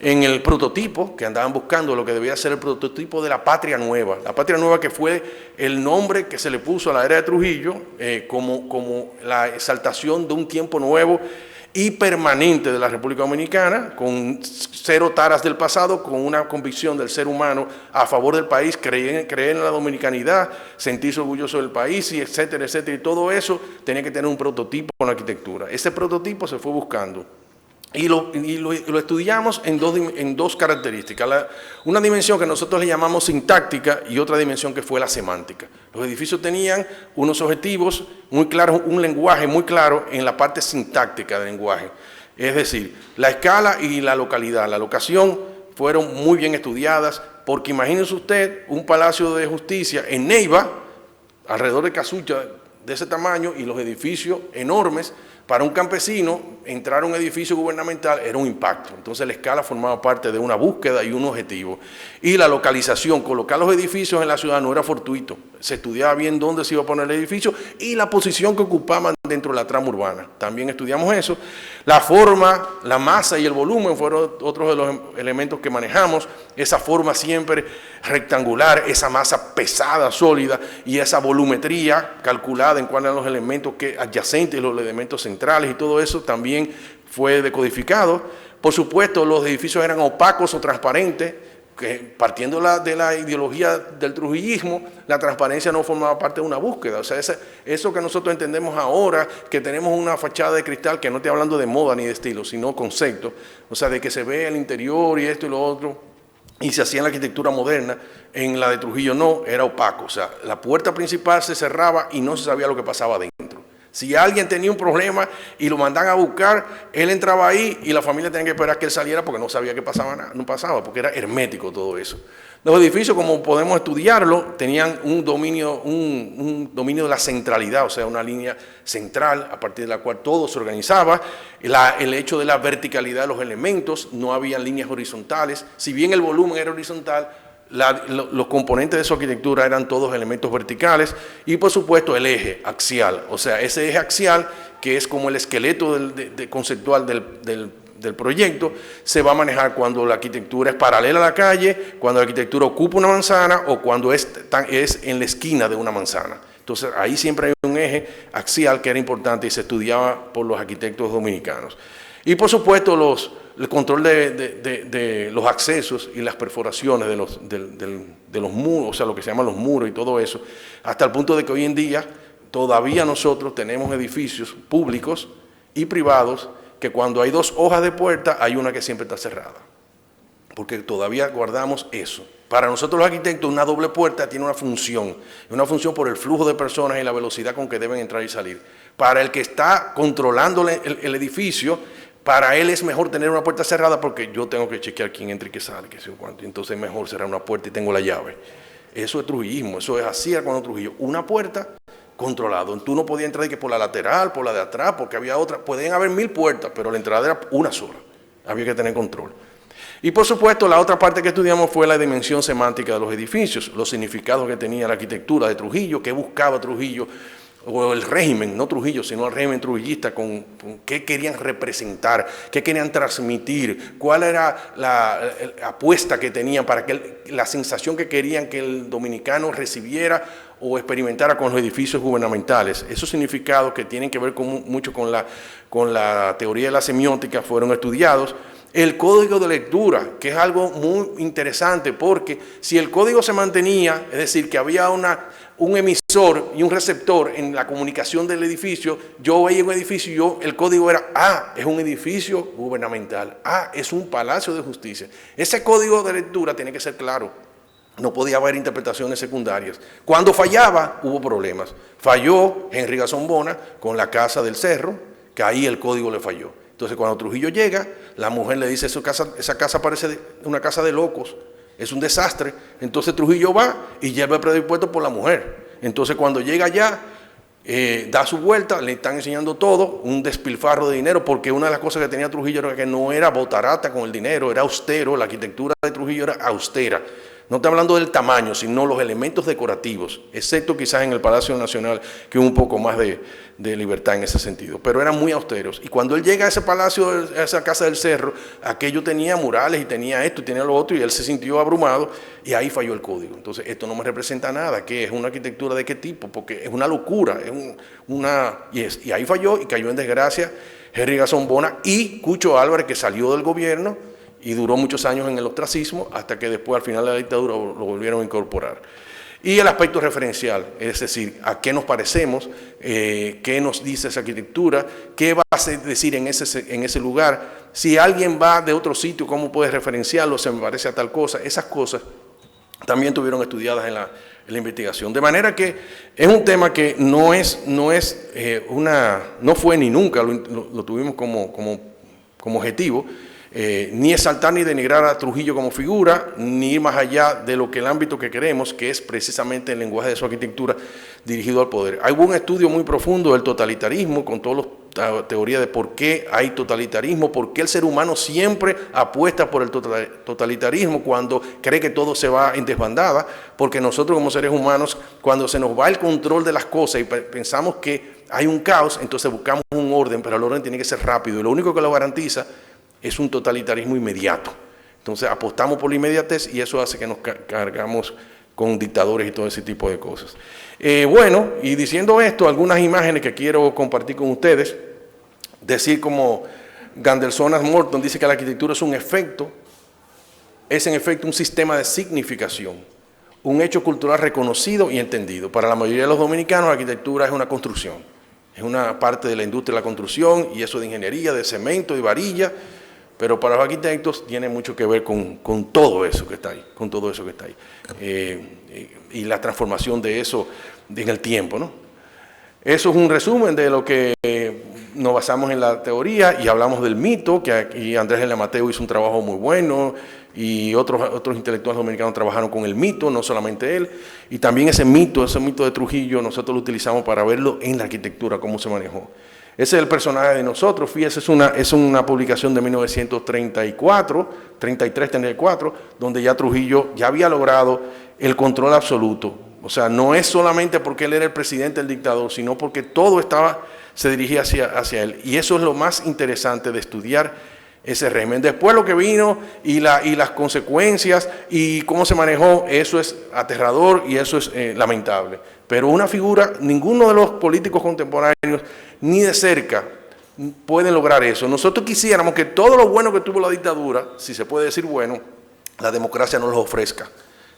en el prototipo, que andaban buscando lo que debía ser el prototipo de la Patria Nueva. La Patria Nueva, que fue el nombre que se le puso a la era de Trujillo como la exaltación de un tiempo nuevo y permanente de la República Dominicana, con cero taras del pasado, con una convicción del ser humano a favor del país, creer en la dominicanidad, sentirse orgulloso del país, y etcétera, etcétera. Y todo eso tenía que tener un prototipo con la arquitectura. Ese prototipo se fue buscando. Y lo estudiamos en dos características. Una dimensión que nosotros le llamamos sintáctica y otra dimensión que fue la semántica. Los edificios tenían unos objetivos muy claros, un lenguaje muy claro en la parte sintáctica del lenguaje. Es decir, la escala y la localidad, la locación fueron muy bien estudiadas, porque imagínense usted un palacio de justicia en Neiva, alrededor de Casucha, de ese tamaño, y los edificios enormes. Para un campesino, entrar a un edificio gubernamental era un impacto. Entonces la escala formaba parte de una búsqueda y un objetivo. Y la localización, colocar los edificios en la ciudad no era fortuito. Se estudiaba bien dónde se iba a poner el edificio y la posición que ocupaban dentro de la trama urbana. También estudiamos eso. La forma, la masa y el volumen fueron otros de los elementos que manejamos. Esa forma siempre rectangular, esa masa pesada, sólida, y esa volumetría calculada en cuáles eran los elementos adyacentes, los elementos centrales, y todo eso también fue decodificado. Por supuesto, los edificios eran opacos o transparentes, que partiendo de la ideología del trujillismo, la transparencia no formaba parte de una búsqueda. O sea, eso que nosotros entendemos ahora, que tenemos una fachada de cristal, que no estoy hablando de moda ni de estilo, sino concepto, o sea, de que se ve el interior y esto y lo otro, y se hacía en la arquitectura moderna. En la de Trujillo no, era opaco. O sea, la puerta principal se cerraba y no se sabía lo que pasaba dentro. Si alguien tenía un problema y lo mandaban a buscar, él entraba ahí y la familia tenía que esperar que él saliera porque no sabía que pasaba nada, no pasaba, porque era hermético todo eso. Los edificios, como podemos estudiarlo, tenían un dominio de la centralidad, o sea, una línea central a partir de la cual todo se organizaba. El hecho de la verticalidad de los elementos, no había líneas horizontales. Si bien el volumen era horizontal, los componentes de su arquitectura eran todos elementos verticales, y por supuesto el eje axial, o sea, ese eje axial que es como el esqueleto conceptual del proyecto, se va a manejar cuando la arquitectura es paralela a la calle, cuando la arquitectura ocupa una manzana o cuando es en la esquina de una manzana. Entonces ahí siempre hay un eje axial que era importante y se estudiaba por los arquitectos dominicanos. Y por supuesto el control de los accesos y las perforaciones de los muros, o sea, lo que se llaman los muros y todo eso, hasta el punto de que hoy en día todavía nosotros tenemos edificios públicos y privados que cuando hay dos hojas de puerta hay una que siempre está cerrada, porque todavía guardamos eso. Para nosotros los arquitectos una doble puerta tiene una función por el flujo de personas y la velocidad con que deben entrar y salir. Para el que está controlando el edificio, para él es mejor tener una puerta cerrada porque yo tengo que chequear quién entra y quién sale, qué sé yo cuánto. Entonces es mejor cerrar una puerta y tengo la llave. Eso es trujillismo, eso es así cuando Trujillo. Una puerta controlada. Tú no podías entrar por la lateral, por la de atrás, porque había otra. Podían haber 1000 puertas, pero la entrada era una sola. Había que tener control. Y por supuesto, la otra parte que estudiamos fue la dimensión semántica de los edificios, los significados que tenía la arquitectura de Trujillo, qué buscaba Trujillo, o el régimen, no Trujillo, sino el régimen trujillista, con qué querían representar, qué querían transmitir, cuál era la apuesta que tenían para que la sensación que querían que el dominicano recibiera o experimentara con los edificios gubernamentales. Esos significados que tienen que ver mucho con la teoría de la semiótica fueron estudiados. El código de lectura, que es algo muy interesante, porque si el código se mantenía, es decir, que había un emisor y un receptor en la comunicación del edificio, yo veía un edificio y el código era, es un edificio gubernamental, es un palacio de justicia. Ese código de lectura tiene que ser claro, no podía haber interpretaciones secundarias. Cuando fallaba, hubo problemas. Falló Henry Gasón Bona con la Casa del Cerro, que ahí el código le falló. Entonces, cuando Trujillo llega, la mujer le dice, esa casa parece una casa de locos, es un desastre. Entonces Trujillo va y lleva el predispuesto por la mujer. Entonces, cuando llega allá, da su vuelta, le están enseñando todo, un despilfarro de dinero, porque una de las cosas que tenía Trujillo era que no era botarata con el dinero, era austero, la arquitectura de Trujillo era austera. No estoy hablando del tamaño, sino los elementos decorativos, excepto quizás en el Palacio Nacional, que hubo un poco más de libertad en ese sentido, pero eran muy austeros. Y cuando él llega a ese palacio, a esa casa del Cerro, aquello tenía murales y tenía esto y tenía lo otro, y él se sintió abrumado, y ahí falló el código. Entonces, esto no me representa nada. ¿Qué es? ¿Una arquitectura de qué tipo? Porque es una locura, y ahí falló y cayó en desgracia Henry Garzón Bona y Cucho Álvarez, que salió del gobierno y duró muchos años en el ostracismo, hasta que después, al final de la dictadura, lo volvieron a incorporar. Y el aspecto referencial, es decir, a qué nos parecemos, qué nos dice esa arquitectura, qué va a decir en ese lugar. Si alguien va de otro sitio, ¿cómo puedes referenciarlo? Se me parece a tal cosa. Esas cosas también tuvieron estudiadas en la investigación. De manera que es un tema que no fue ni nunca, lo tuvimos como objetivo, ni exaltar ni denigrar a Trujillo como figura, ni ir más allá de lo que el ámbito que queremos, que es precisamente el lenguaje de su arquitectura dirigido al poder. Hay un estudio muy profundo del totalitarismo, con todas las teorías de por qué hay totalitarismo, por qué el ser humano siempre apuesta por el totalitarismo cuando cree que todo se va en desbandada, porque nosotros como seres humanos, cuando se nos va el control de las cosas y pensamos que hay un caos, entonces buscamos un orden, pero el orden tiene que ser rápido, y lo único que lo garantiza es un totalitarismo inmediato. Entonces apostamos por la inmediatez y eso hace que nos cargamos con dictadores y todo ese tipo de cosas. Bueno, y diciendo esto, algunas imágenes que quiero compartir con ustedes, decir como Gandelsonas Morton dice que la arquitectura es en efecto un sistema de significación, un hecho cultural reconocido y entendido. Para la mayoría de los dominicanos la arquitectura es una construcción, es una parte de la industria de la construcción, y eso de ingeniería, de cemento y varilla. Pero para los arquitectos tiene mucho que ver con todo eso que está ahí, y la transformación de eso en el tiempo, ¿no? Eso es un resumen de lo que nos basamos en la teoría y hablamos del mito, que aquí Andrés L. Mateo hizo un trabajo muy bueno y otros intelectuales dominicanos trabajaron con el mito, no solamente él, y también ese mito de Trujillo nosotros lo utilizamos para verlo en la arquitectura, cómo se manejó. Ese es el personaje de nosotros. Fíjese, es una publicación de 1933-34, donde ya Trujillo ya había logrado el control absoluto. O sea, no es solamente porque él era el presidente del dictador, sino porque todo se dirigía hacia él. Y eso es lo más interesante de estudiar ese régimen. Después lo que vino y las consecuencias y cómo se manejó, eso es aterrador y eso es lamentable. Pero una figura, ninguno de los políticos contemporáneos, ni de cerca, pueden lograr eso. Nosotros quisiéramos que todo lo bueno que tuvo la dictadura, si se puede decir bueno, la democracia nos lo ofrezca.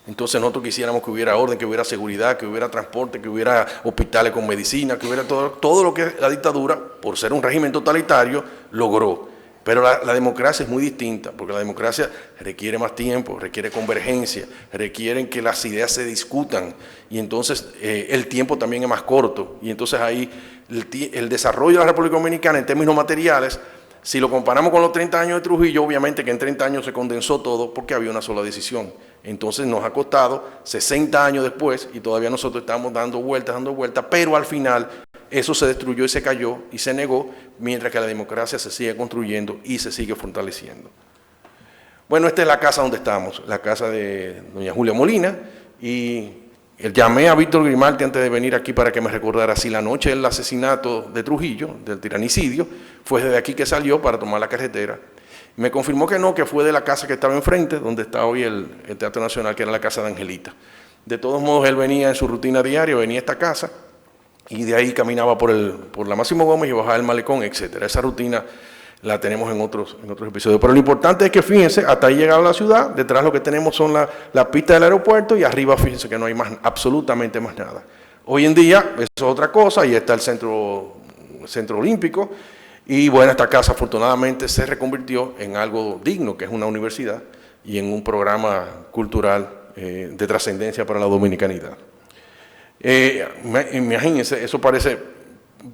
Entonces nosotros quisiéramos que hubiera orden, que hubiera seguridad, que hubiera transporte, que hubiera hospitales con medicina, que hubiera todo lo que la dictadura, por ser un régimen totalitario, logró. Pero la democracia es muy distinta, porque la democracia requiere más tiempo, requiere convergencia, requiere que las ideas se discutan, y entonces el tiempo también es más corto. Y entonces ahí el desarrollo de la República Dominicana en términos materiales, si lo comparamos con los 30 años de Trujillo, obviamente que en 30 años se condensó todo porque había una sola decisión. Entonces nos ha costado 60 años después y todavía nosotros estamos dando vueltas, pero al final eso se destruyó y se cayó y se negó, mientras que la democracia se sigue construyendo y se sigue fortaleciendo. Bueno, esta es la casa donde estamos, la casa de doña Julia Molina, y llamé a Víctor Grimaldi antes de venir aquí para que me recordara si la noche del asesinato de Trujillo, del tiranicidio, fue desde aquí que salió para tomar la carretera. Me confirmó que no, que fue de la casa que estaba enfrente, donde está hoy el Teatro Nacional, que era la casa de Angelita. De todos modos, él venía en su rutina diaria, venía a esta casa, y de ahí caminaba por la Máximo Gómez y bajaba el Malecón, etc. Esa rutina la tenemos en otros episodios. Pero lo importante es que, fíjense, hasta ahí llegaba la ciudad, detrás lo que tenemos son la pista del aeropuerto, y arriba fíjense que no hay absolutamente más nada. Hoy en día, eso es otra cosa, ahí está el centro olímpico, y bueno, esta casa afortunadamente se reconvirtió en algo digno, que es una universidad, y en un programa cultural de trascendencia para la dominicanidad. Imagínense, eso parece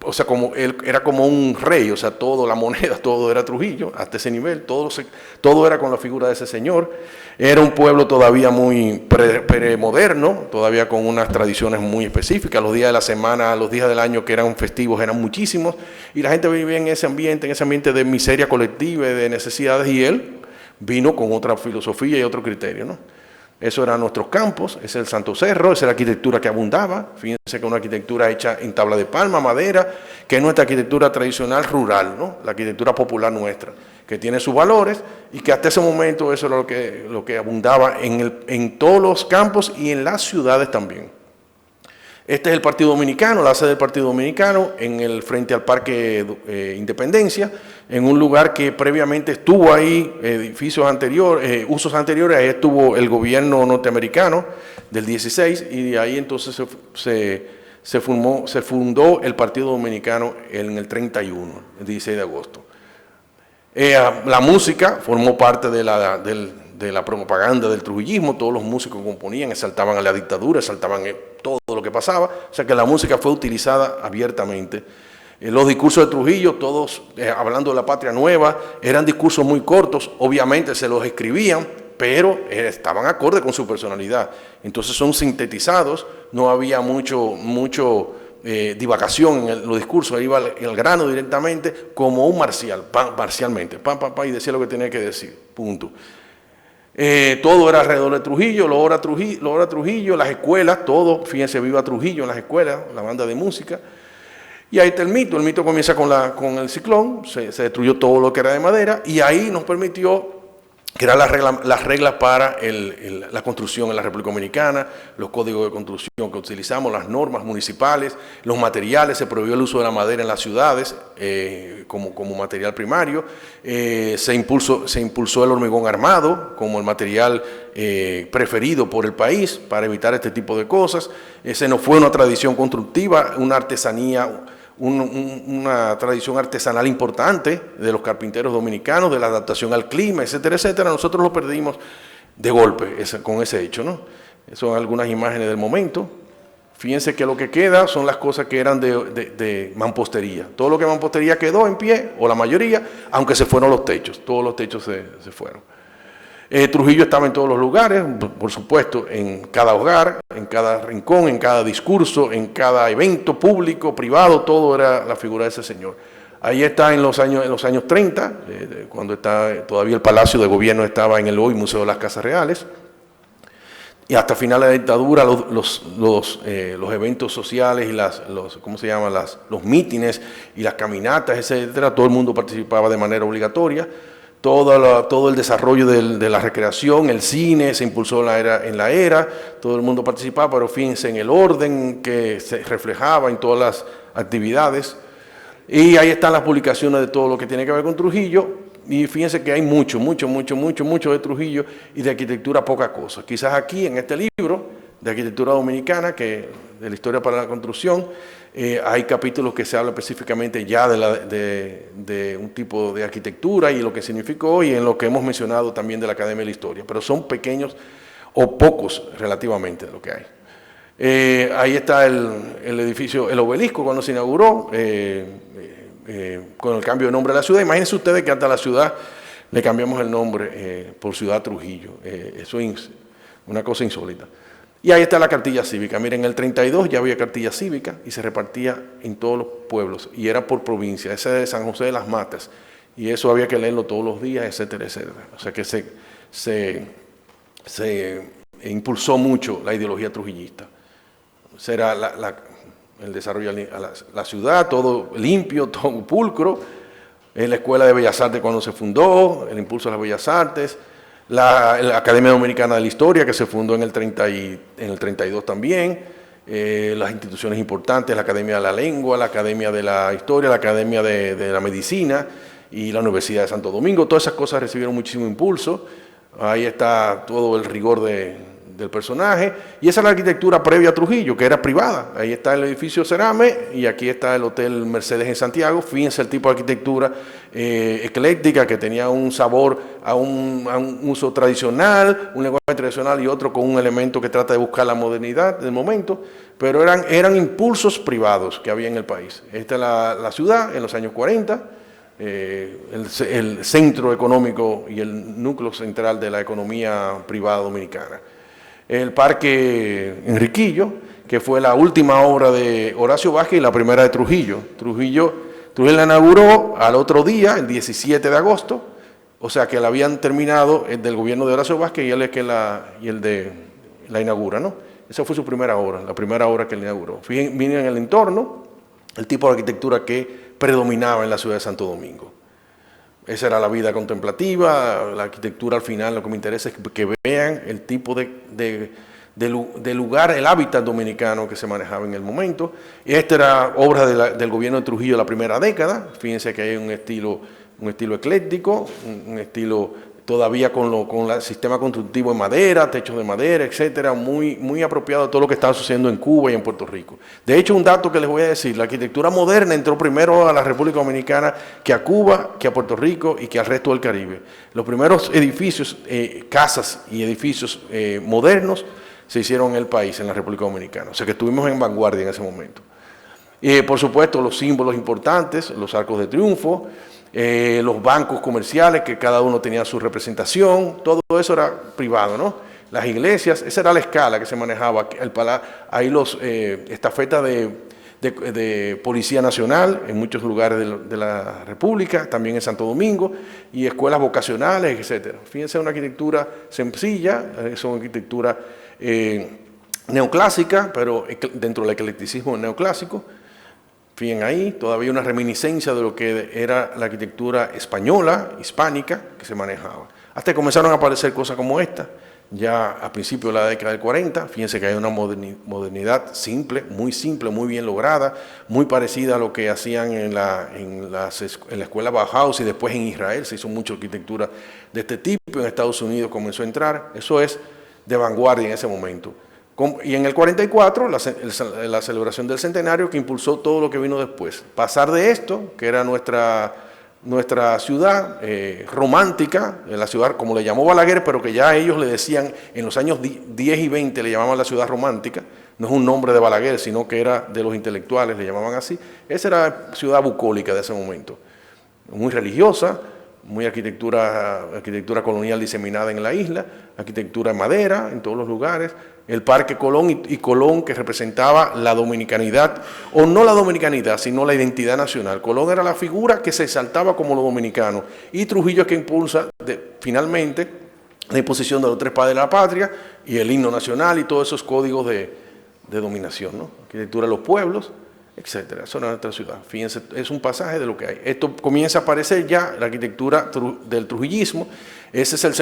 o sea, como él era como un rey, o sea, todo, la moneda, todo era Trujillo, hasta ese nivel, todo era con la figura de ese señor. Era un pueblo todavía muy premoderno, todavía con unas tradiciones muy específicas. Los días de la semana, los días del año que eran festivos eran muchísimos, y la gente vivía en ese ambiente de miseria colectiva y de necesidades, y él vino con otra filosofía y otro criterio, ¿no? Eso eran nuestros campos, ese es el Santo Cerro, esa es la arquitectura que abundaba. Fíjense que una arquitectura hecha en tabla de palma, madera, que es nuestra arquitectura tradicional rural, ¿no? La arquitectura popular nuestra, que tiene sus valores y que hasta ese momento eso era lo que abundaba en todos los campos y en las ciudades también. Este es el Partido Dominicano, la sede del Partido Dominicano, frente al Parque Independencia, en un lugar que previamente estuvo ahí, edificios anteriores, usos anteriores, ahí estuvo el gobierno norteamericano del 16, y de ahí entonces se fundó el Partido Dominicano en el 31, el 16 de agosto. La música formó parte de la propaganda del trujillismo. Todos los músicos componían, exaltaban a la dictadura, exaltaban todo lo que pasaba, o sea que la música fue utilizada abiertamente. Los discursos de Trujillo, todos hablando de la patria nueva, eran discursos muy cortos, obviamente se los escribían, pero estaban acorde con su personalidad. Entonces son sintetizados, no había mucho divagación en los discursos, iba al grano directamente, como un marcial, marcialmente, y decía lo que tenía que decir, punto. Todo era alrededor de Trujillo, lo era Trujillo, las escuelas, todo, fíjense, viva Trujillo en las escuelas, la banda de música. Y ahí está el mito comienza con el ciclón, se destruyó todo lo que era de madera, y ahí nos permitió crear las reglas para la construcción en la República Dominicana, los códigos de construcción que utilizamos, las normas municipales, los materiales. Se prohibió el uso de la madera en las ciudades como material primario. Se impulsó el hormigón armado como el material preferido por el país para evitar este tipo de cosas. Se nos fue una tradición constructiva, una artesanía, una tradición artesanal importante de los carpinteros dominicanos, de la adaptación al clima, etcétera, etcétera. Nosotros lo perdimos de golpe con ese hecho, ¿no? Son algunas imágenes del momento. Fíjense que lo que queda son las cosas que eran de mampostería. Todo lo que mampostería quedó en pie, o la mayoría, aunque se fueron los techos. Todos los techos se fueron. Trujillo estaba en todos los lugares, por supuesto, en cada hogar, en cada rincón, en cada discurso, en cada evento público, privado, todo era la figura de ese señor. Ahí está en los años 30, cuando todavía el Palacio de Gobierno estaba en el hoy Museo de las Casas Reales, y hasta final de la dictadura los eventos sociales y los mítines y las caminatas, etcétera, todo el mundo participaba de manera obligatoria. Todo el desarrollo de la recreación, el cine se impulsó en la era, todo el mundo participaba, pero fíjense en el orden que se reflejaba en todas las actividades. Y ahí están las publicaciones de todo lo que tiene que ver con Trujillo, y fíjense que hay mucho de Trujillo, y de arquitectura poca cosa. Quizás aquí en este libro de arquitectura dominicana, de la historia para la construcción, hay capítulos que se hablan específicamente ya de un tipo de arquitectura y lo que significó, y en lo que hemos mencionado también de la Academia de la Historia, pero son pequeños o pocos relativamente de lo que hay. Ahí está el edificio, el obelisco cuando se inauguró, con el cambio de nombre de la ciudad. Imagínense ustedes que hasta la ciudad le cambiamos el nombre por Ciudad Trujillo. Eso es una cosa insólita. Y ahí está la cartilla cívica. Miren, en el 32 ya había cartilla cívica y se repartía en todos los pueblos, y era por provincia. Ese de San José de las Matas, y eso había que leerlo todos los días, etcétera, etcétera. O sea que se impulsó mucho la ideología trujillista. Será el desarrollo de la ciudad, todo limpio, todo pulcro. En la Escuela de Bellas Artes cuando se fundó, el impulso de las Bellas Artes. La Academia Dominicana de la Historia, que se fundó en el 32 también. Las instituciones importantes, la Academia de la Lengua, la Academia de la Historia, la Academia de la Medicina y la Universidad de Santo Domingo. Todas esas cosas recibieron muchísimo impulso. Ahí está todo el rigor de del personaje, y esa es la arquitectura previa a Trujillo, que era privada. Ahí está el edificio Cerame y aquí está el Hotel Mercedes en Santiago. Fíjense el tipo de arquitectura ecléctica, que tenía un sabor a un uso tradicional, un lenguaje tradicional y otro con un elemento que trata de buscar la modernidad del momento, pero eran impulsos privados que había en el país. Esta es la ciudad en los años 40, el centro económico y el núcleo central de la economía privada dominicana. El Parque Enriquillo, que fue la última obra de Horacio Vázquez y la primera de Trujillo. Trujillo la inauguró al otro día, el 17 de agosto, o sea que la habían terminado el del gobierno de Horacio Vázquez y él es que la inaugura, ¿no? Esa fue su primera obra, la primera obra que él inauguró. Miren en el entorno, el tipo de arquitectura que predominaba en la ciudad de Santo Domingo. Esa era la vida contemplativa, la arquitectura al final. Lo que me interesa es que vean el tipo de lugar, el hábitat dominicano que se manejaba en el momento. Esta era obra del gobierno de Trujillo de la primera década. Fíjense que hay un estilo ecléctico, un estilo todavía con el sistema constructivo en madera, techos de madera, etcétera, muy apropiado a todo lo que estaba sucediendo en Cuba y en Puerto Rico. De hecho, un dato que les voy a decir: la arquitectura moderna entró primero a la República Dominicana que a Cuba, que a Puerto Rico y que al resto del Caribe. Los primeros edificios, casas y edificios modernos se hicieron en el país, en la República Dominicana. O sea que estuvimos en vanguardia en ese momento. Por supuesto, los símbolos importantes, los arcos de triunfo, los bancos comerciales, que cada uno tenía su representación, todo eso era privado, ¿no? Las iglesias, esa era la escala que se manejaba. Ahí estafetas de Policía Nacional en muchos lugares de la República, también en Santo Domingo, y escuelas vocacionales, etcétera. Fíjense, una arquitectura sencilla, es una arquitectura neoclásica, pero dentro del eclecticismo neoclásico. Fíjense ahí, todavía una reminiscencia de lo que era la arquitectura española, hispánica, que se manejaba. Hasta que comenzaron a aparecer cosas como esta, ya a principios de la década del 40, fíjense que hay una modernidad simple, muy bien lograda, muy parecida a lo que hacían en la escuela Bauhaus, y después en Israel se hizo mucha arquitectura de este tipo, en Estados Unidos comenzó a entrar. Eso es de vanguardia en ese momento. Y en el 44, la celebración del centenario, que impulsó todo lo que vino después. Pasar de esto, que era nuestra ciudad romántica, la ciudad como le llamó Balaguer, pero que ya ellos le decían, en los años 10 y 20 le llamaban la ciudad romántica. No es un nombre de Balaguer, sino que era de los intelectuales, le llamaban así. Esa era la ciudad bucólica de ese momento. Muy religiosa, muy arquitectura colonial diseminada en la isla, arquitectura en madera en todos los lugares. El Parque Colón y Colón, que representaba la dominicanidad, o no la dominicanidad, sino la identidad nacional. Colón era la figura que se exaltaba como lo dominicano, y Trujillo es que impulsa finalmente la imposición de los tres padres de la patria y el himno nacional y todos esos códigos de dominación, ¿no? Arquitectura de los pueblos, etcétera. Eso era nuestra ciudad. Fíjense, es un pasaje de lo que hay. Esto comienza a aparecer ya, la arquitectura del trujillismo. Ese es el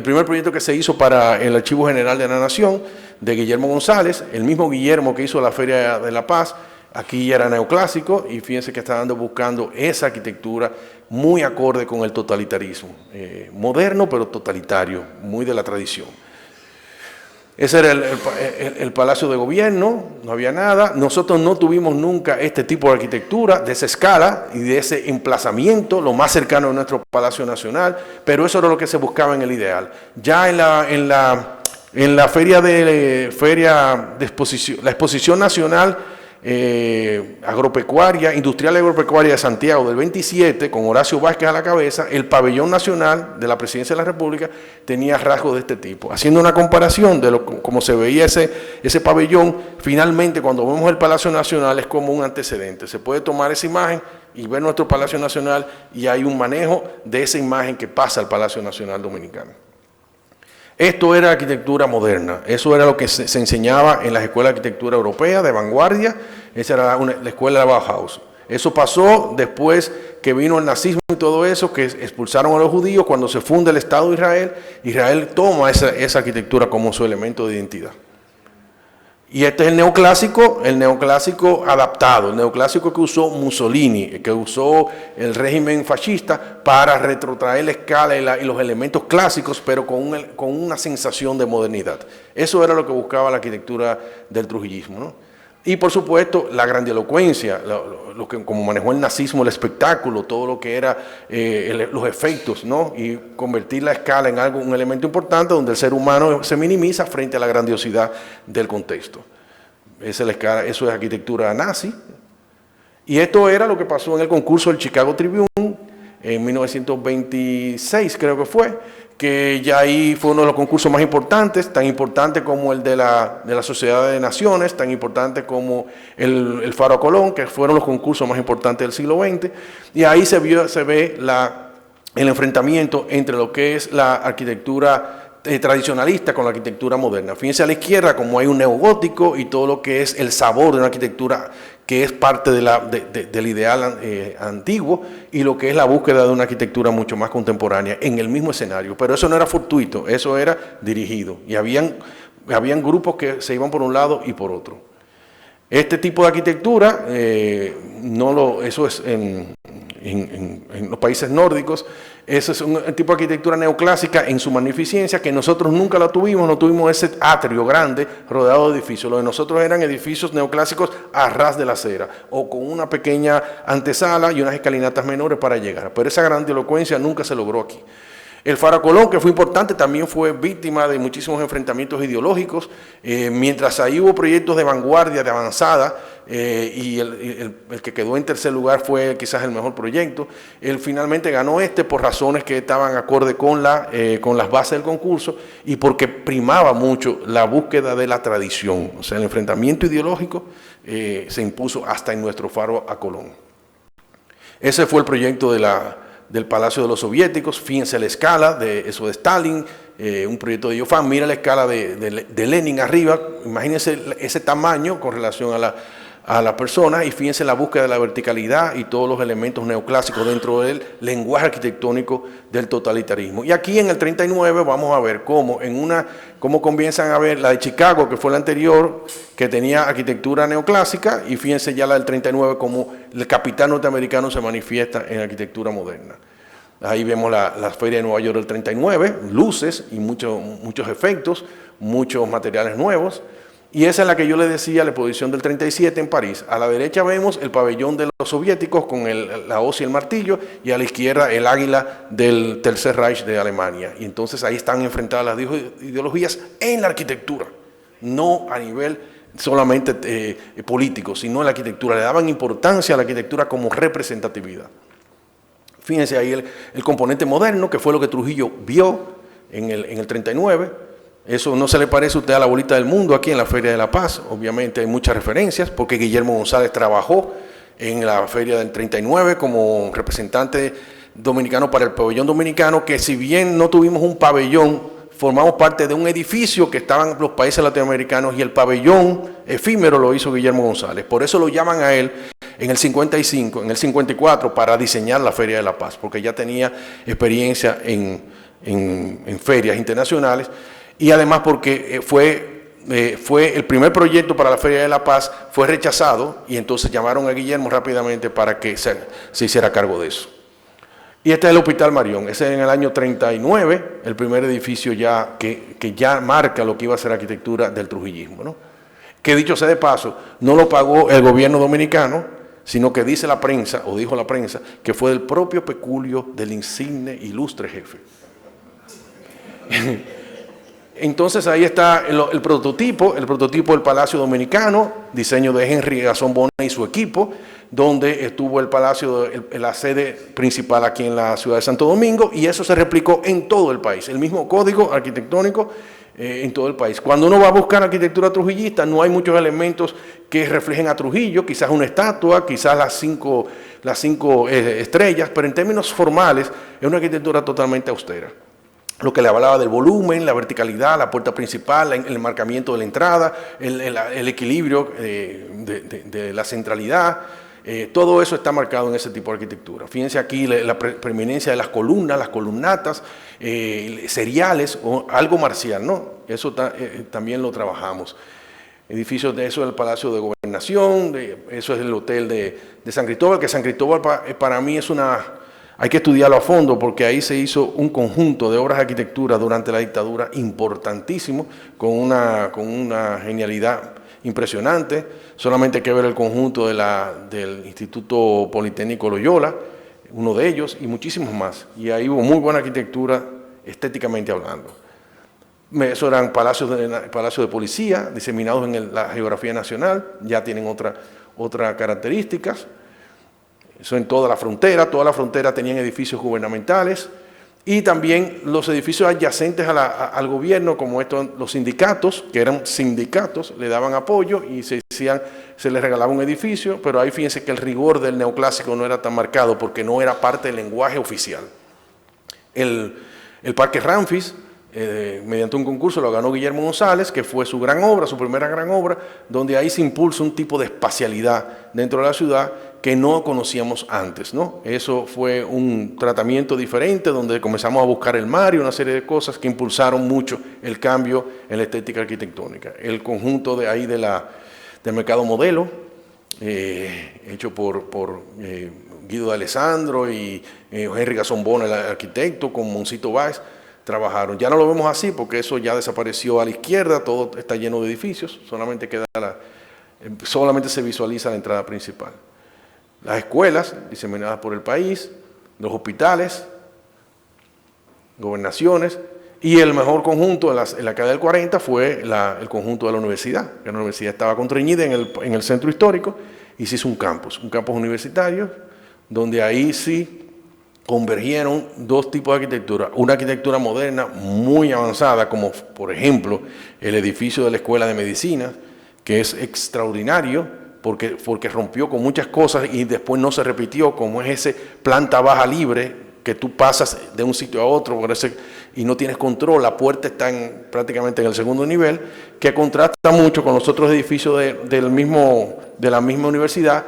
primer proyecto que se hizo para el Archivo General de la Nación, de Guillermo González, el mismo Guillermo que hizo la Feria de la Paz. Aquí ya era neoclásico, y fíjense que está buscando esa arquitectura muy acorde con el totalitarismo, moderno pero totalitario, muy de la tradición. Ese era el Palacio de Gobierno, no había nada. Nosotros no tuvimos nunca este tipo de arquitectura, de esa escala y de ese emplazamiento, lo más cercano a nuestro Palacio Nacional, pero eso era lo que se buscaba en el ideal. Ya en la feria de exposición, la Exposición Nacional Agropecuaria, Industrial y Agropecuaria de Santiago del 27, con Horacio Vázquez a la cabeza, el pabellón nacional de la Presidencia de la República tenía rasgos de este tipo. Haciendo una comparación de cómo se veía ese pabellón, finalmente cuando vemos el Palacio Nacional es como un antecedente. Se puede tomar esa imagen y ver nuestro Palacio Nacional, y hay un manejo de esa imagen que pasa al Palacio Nacional Dominicano. Esto era arquitectura moderna, eso era lo que se enseñaba en las escuelas de arquitectura europea de vanguardia. Esa era la escuela de Bauhaus. Eso pasó después que vino el nazismo y todo eso, que expulsaron a los judíos. Cuando se funda el Estado de Israel, Israel toma esa arquitectura como su elemento de identidad. Y este es el neoclásico adaptado, el neoclásico que usó Mussolini, que usó el régimen fascista para retrotraer la escala y los elementos clásicos, pero con una sensación de modernidad. Eso era lo que buscaba la arquitectura del trujillismo, ¿no? Y por supuesto la grandilocuencia, lo que como manejó el nazismo, el espectáculo, todo lo que era los efectos, ¿no? Y convertir la escala en algo, un elemento importante donde el ser humano se minimiza frente a la grandiosidad del contexto. Esa es la escala, eso es arquitectura nazi. Y esto era lo que pasó en el concurso del Chicago Tribune en 1926, creo que fue, que ya ahí fue uno de los concursos más importantes, tan importante como el de la Sociedad de Naciones, tan importante como el Faro a Colón, que fueron los concursos más importantes del siglo XX, y ahí se ve el enfrentamiento entre lo que es la arquitectura tradicionalista con la arquitectura moderna. Fíjense a la izquierda como hay un neogótico y todo lo que es el sabor de una arquitectura que es parte del ideal antiguo, y lo que es la búsqueda de una arquitectura mucho más contemporánea en el mismo escenario. Pero eso no era fortuito, eso era dirigido, y habían grupos que se iban por un lado y por otro. Este tipo de arquitectura, eso es en los países nórdicos, eso es un tipo de arquitectura neoclásica en su magnificencia, que nosotros nunca la tuvimos, no tuvimos ese atrio grande rodeado de edificios. Lo de nosotros eran edificios neoclásicos a ras de la acera, o con una pequeña antesala y unas escalinatas menores para llegar. Pero esa grandilocuencia nunca se logró aquí. El Faro a Colón, que fue importante, también fue víctima de muchísimos enfrentamientos ideológicos, mientras ahí hubo proyectos de vanguardia, de avanzada, y el que quedó en tercer lugar fue quizás el mejor proyecto. Él finalmente ganó por razones que estaban acorde con las bases del concurso, y porque primaba mucho la búsqueda de la tradición. O sea, el enfrentamiento ideológico se impuso hasta en nuestro Faro a Colón. Ese fue el proyecto del Palacio de los Soviéticos. Fíjense la escala de eso de Stalin, un proyecto de Joffan. Mira la escala de Lenin arriba, imagínense ese tamaño con relación a la persona, y fíjense la búsqueda de la verticalidad y todos los elementos neoclásicos dentro del lenguaje arquitectónico del totalitarismo. Y aquí en el 39 vamos a ver cómo comienzan a ver la de Chicago, que fue la anterior, que tenía arquitectura neoclásica, y fíjense ya la del 39 como el capital norteamericano se manifiesta en arquitectura moderna. Ahí vemos la Feria de Nueva York del 39, luces y muchos efectos, muchos materiales nuevos. Y esa es la que yo le decía, la exposición del 37 en París. A la derecha vemos el pabellón de los soviéticos con la hoz y el martillo, y a la izquierda el águila del Tercer Reich de Alemania. Y entonces ahí están enfrentadas las ideologías en la arquitectura, no a nivel solamente político, sino en la arquitectura. Le daban importancia a la arquitectura como representatividad. Fíjense ahí el componente moderno, que fue lo que Trujillo vio en el 39. Eso no se le parece a usted a la bolita del mundo aquí en la Feria de la Paz. Obviamente hay muchas referencias, porque Guillermo González trabajó en la Feria del 39 como representante dominicano para el pabellón dominicano, que si bien no tuvimos un pabellón, formamos parte de un edificio que estaban los países latinoamericanos, y el pabellón efímero lo hizo Guillermo González. Por eso lo llaman a él en el 55, en el 54, para diseñar la Feria de la Paz, porque ya tenía experiencia en ferias internacionales. Y además porque fue el primer proyecto para la Feria de la Paz, fue rechazado, y entonces llamaron a Guillermo rápidamente para que se hiciera cargo de eso. Y este es el Hospital Marión. Ese es en el año 39, el primer edificio que ya marca lo que iba a ser arquitectura del trujillismo, ¿no? Que dicho sea de paso, no lo pagó el gobierno dominicano, sino que dijo la prensa, que fue del propio peculio del insigne ilustre jefe. Entonces ahí está el prototipo del Palacio Dominicano, diseño de Henry Gasson Bonet y su equipo, donde estuvo el palacio, la sede principal aquí en la ciudad de Santo Domingo, y eso se replicó en todo el país, el mismo código arquitectónico en todo el país. Cuando uno va a buscar arquitectura trujillista, no hay muchos elementos que reflejen a Trujillo, quizás una estatua, quizás las cinco estrellas, pero en términos formales es una arquitectura totalmente austera. Lo que le hablaba del volumen, la verticalidad, la puerta principal, el enmarcamiento de la entrada, el equilibrio de la centralidad, todo eso está marcado en ese tipo de arquitectura. Fíjense aquí la preeminencia de las columnas, las columnatas, seriales o algo marcial, ¿no? Eso también lo trabajamos. edificios de eso, el Palacio de Gobernación, eso es el Hotel de San Cristóbal, que San Cristóbal para mí es hay que estudiarlo a fondo porque ahí se hizo un conjunto de obras de arquitectura durante la dictadura importantísimo, con una genialidad impresionante. Solamente hay que ver el conjunto del Instituto Politécnico Loyola, uno de ellos, y muchísimos más. Y ahí hubo muy buena arquitectura estéticamente hablando. Eso eran palacios de policía diseminados en la geografía nacional, ya tienen otras características. Eso en toda la frontera tenían edificios gubernamentales y también los edificios adyacentes al gobierno, como los sindicatos, que eran sindicatos, le daban apoyo y se les regalaba un edificio, pero ahí fíjense que el rigor del neoclásico no era tan marcado porque no era parte del lenguaje oficial. El Parque Ramfis, mediante un concurso lo ganó Guillermo González, que fue su gran obra, su primera gran obra, donde ahí se impulsa un tipo de espacialidad dentro de la ciudad que no conocíamos antes, ¿no? Eso fue un tratamiento diferente donde comenzamos a buscar el mar y una serie de cosas que impulsaron mucho el cambio en la estética arquitectónica. El conjunto de ahí del Mercado Modelo, hecho por Guido de Alessandro y Henry Garzón-Bona, el arquitecto, con Moncito Báez, trabajaron. Ya no lo vemos así porque eso ya desapareció a la izquierda, todo está lleno de edificios, solamente se visualiza la entrada principal. Las escuelas diseminadas por el país, los hospitales, gobernaciones, y el mejor conjunto en la década del 40 fue el conjunto de la universidad, que la universidad estaba contrañida en el centro histórico y se hizo un campus universitario, donde ahí sí convergieron dos tipos de arquitectura, una arquitectura moderna muy avanzada, como por ejemplo el edificio de la Escuela de Medicina, que es extraordinario, porque rompió con muchas cosas y después no se repitió, como es ese planta baja libre, que tú pasas de un sitio a otro y no tienes control, la puerta está prácticamente en el segundo nivel, que contrasta mucho con los otros edificios de la misma universidad,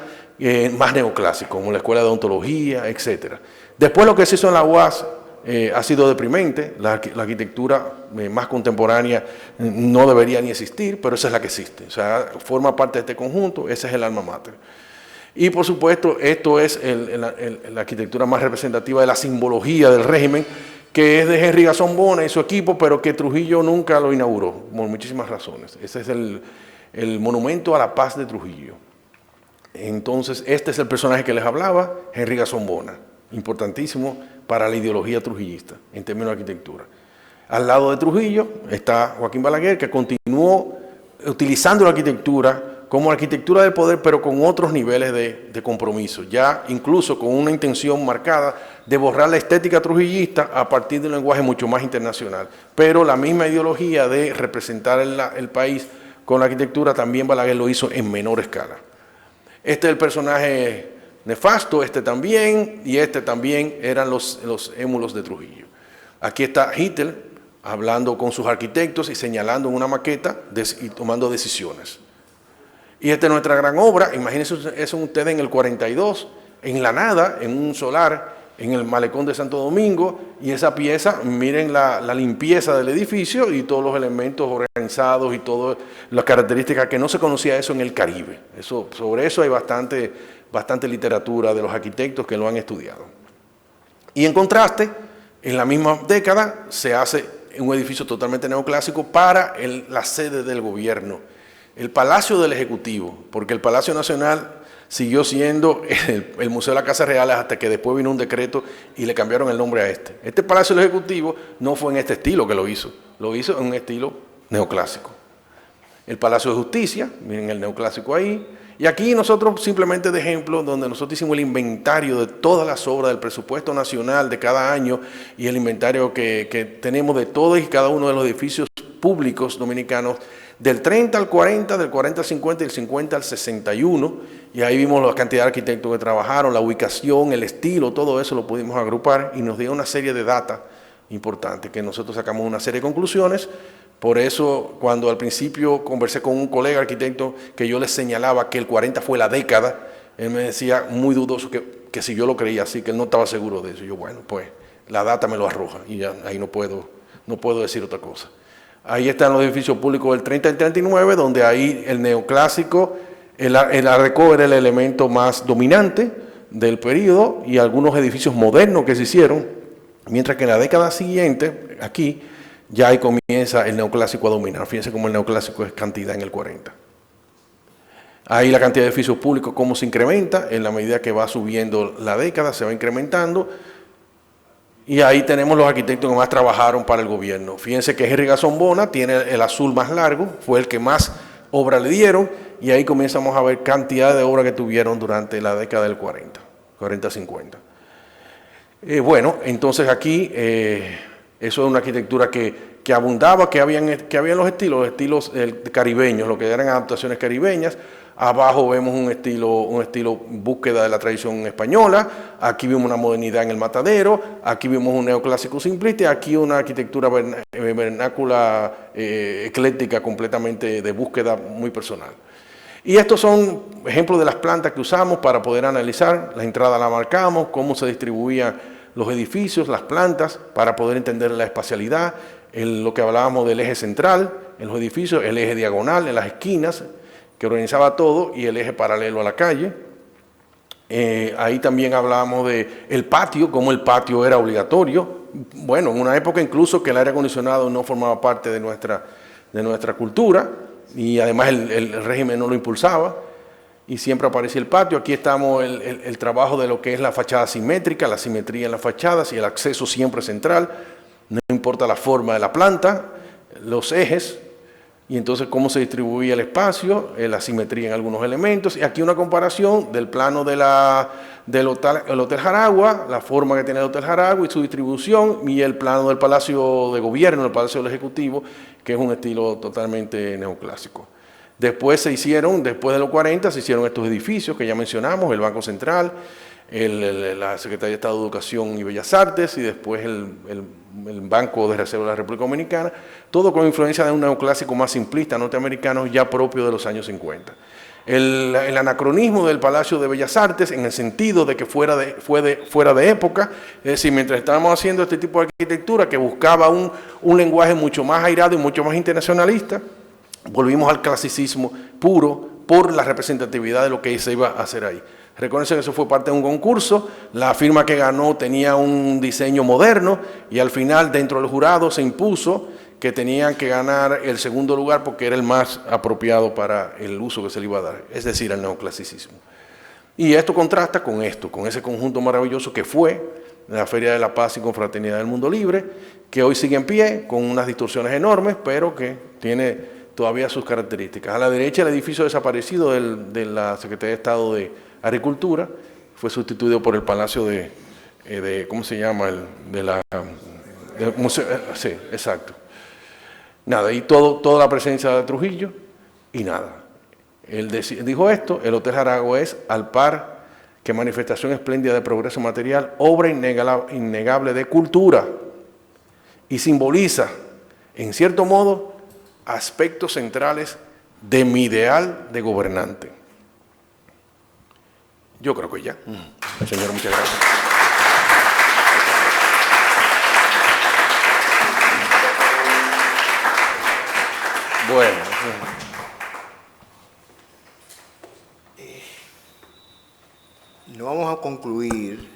más neoclásicos, como la Escuela de Odontología, etc. Después lo que se hizo en la UAS ha sido deprimente, la arquitectura más contemporánea no debería ni existir, pero esa es la que existe, o sea, forma parte de este conjunto, ese es el alma mater. Y por supuesto, esto es la arquitectura más representativa de la simbología del régimen, que es de Henry Garzón-Bona y su equipo, pero que Trujillo nunca lo inauguró, por muchísimas razones. Ese es el monumento a la paz de Trujillo. Entonces, este es el personaje que les hablaba, Henry Garzón-Bona, importantísimo para la ideología trujillista en términos de arquitectura. Al lado de Trujillo está Joaquín Balaguer, que continuó utilizando la arquitectura como arquitectura del poder, pero con otros niveles de compromiso, ya incluso con una intención marcada de borrar la estética trujillista a partir de un lenguaje mucho más internacional. Pero la misma ideología de representar el país con la arquitectura, también Balaguer lo hizo en menor escala. Este es el personaje nefasto, este también, y este también eran los émulos de Trujillo. Aquí está Hitler hablando con sus arquitectos y señalando en una maqueta y tomando decisiones. Y esta es nuestra gran obra, imagínense eso ustedes en el 42, en la nada, en un solar, en el malecón de Santo Domingo, y esa pieza, miren la limpieza del edificio y todos los elementos organizados y todas las características que no se conocía eso en el Caribe. Sobre eso hay bastante literatura de los arquitectos que lo han estudiado. Y en contraste, en la misma década se hace un edificio totalmente neoclásico para la sede del gobierno, el Palacio del Ejecutivo, porque el Palacio Nacional siguió siendo el Museo de la Casa Real hasta que después vino un decreto y le cambiaron el nombre a este. Este Palacio del Ejecutivo no fue en este estilo que lo hizo en un estilo neoclásico. El Palacio de Justicia, miren el neoclásico ahí, y aquí nosotros simplemente de ejemplo, donde nosotros hicimos el inventario de todas las obras del presupuesto nacional de cada año y el inventario que tenemos de todos y cada uno de los edificios públicos dominicanos, del 30 al 40, del 40 al 50 y del 50 al 61, y ahí vimos la cantidad de arquitectos que trabajaron, la ubicación, el estilo, todo eso lo pudimos agrupar y nos dio una serie de data importantes que nosotros sacamos una serie de conclusiones. Por eso, cuando al principio conversé con un colega arquitecto que yo le señalaba que el 40 fue la década, él me decía muy dudoso que si yo lo creía así, que él no estaba seguro de eso. Yo, bueno, pues la data me lo arroja y ya ahí no puedo decir otra cosa. Ahí están los edificios públicos del 30 y 39, donde ahí el neoclásico, el Art Deco era el elemento más dominante del periodo, y algunos edificios modernos que se hicieron, mientras que en la década siguiente, aquí, ya ahí comienza el neoclásico a dominar. Fíjense cómo el neoclásico es cantidad en el 40. Ahí la cantidad de edificios públicos, cómo se incrementa, en la medida que va subiendo la década, se va incrementando. Y ahí tenemos los arquitectos que más trabajaron para el gobierno. Fíjense que Henry Gasson Bona tiene el azul más largo, fue el que más obra le dieron, y ahí comenzamos a ver cantidad de obras que tuvieron durante la década del 40-50. Bueno, entonces aquí, eso es una arquitectura que abundaba, que habían los estilos caribeños, lo que eran adaptaciones caribeñas. Abajo vemos un estilo búsqueda de la tradición española. Aquí vemos una modernidad en el matadero. Aquí vemos un neoclásico simplista. Y aquí una arquitectura vernácula, ecléctica, completamente de búsqueda muy personal. Y estos son ejemplos de las plantas que usamos para poder analizar. La entrada la marcamos, cómo se distribuían los edificios, las plantas, para poder entender la espacialidad. Lo que hablábamos del eje central en los edificios, el eje diagonal en las esquinas, que organizaba todo, y el eje paralelo a la calle. Ahí también hablábamos del patio, cómo el patio era obligatorio. Bueno, en una época incluso que el aire acondicionado no formaba parte de nuestra cultura, y además el régimen no lo impulsaba, y siempre aparecía el patio. Aquí estamos el trabajo de lo que es la fachada simétrica, la simetría en las fachadas y el acceso siempre central, no importa la forma de la planta, los ejes, y entonces cómo se distribuía el espacio, la simetría en algunos elementos. Y aquí una comparación del plano del Hotel Jaragua, la forma que tiene el Hotel Jaragua y su distribución, y el plano del Palacio de Gobierno, el Palacio del Ejecutivo, que es un estilo totalmente neoclásico. Después después de los 40, se hicieron estos edificios que ya mencionamos, el Banco Central, la Secretaría de Estado de Educación y Bellas Artes, y después el Banco de Reserva de la República Dominicana, todo con influencia de un neoclásico más simplista norteamericano ya propio de los años 50. El anacronismo del Palacio de Bellas Artes, en el sentido de que fuera de época, es decir, mientras estábamos haciendo este tipo de arquitectura que buscaba un lenguaje mucho más airado y mucho más internacionalista, volvimos al clasicismo puro por la representatividad de lo que se iba a hacer ahí. Recuerden que eso fue parte de un concurso, la firma que ganó tenía un diseño moderno, y al final dentro del jurado se impuso que tenían que ganar el segundo lugar porque era el más apropiado para el uso que se le iba a dar, es decir, el neoclasicismo. Y esto contrasta con ese conjunto maravilloso que fue la Feria de la Paz y Confraternidad del Mundo Libre, que hoy sigue en pie, con unas distorsiones enormes, pero que tiene todavía sus características. A la derecha, el edificio desaparecido de la Secretaría de Estado de Agricultura fue sustituido por el Palacio ¿cómo se llama? Del museo, sí, exacto. Nada, y toda la presencia de Trujillo, y nada. Él dijo esto: el Hotel Jaragua es, al par que manifestación espléndida de progreso material, obra innegable de cultura, y simboliza, en cierto modo, aspectos centrales de mi ideal de gobernante. Yo creo que ya. Señor, muchas gracias. Bueno. No vamos a concluir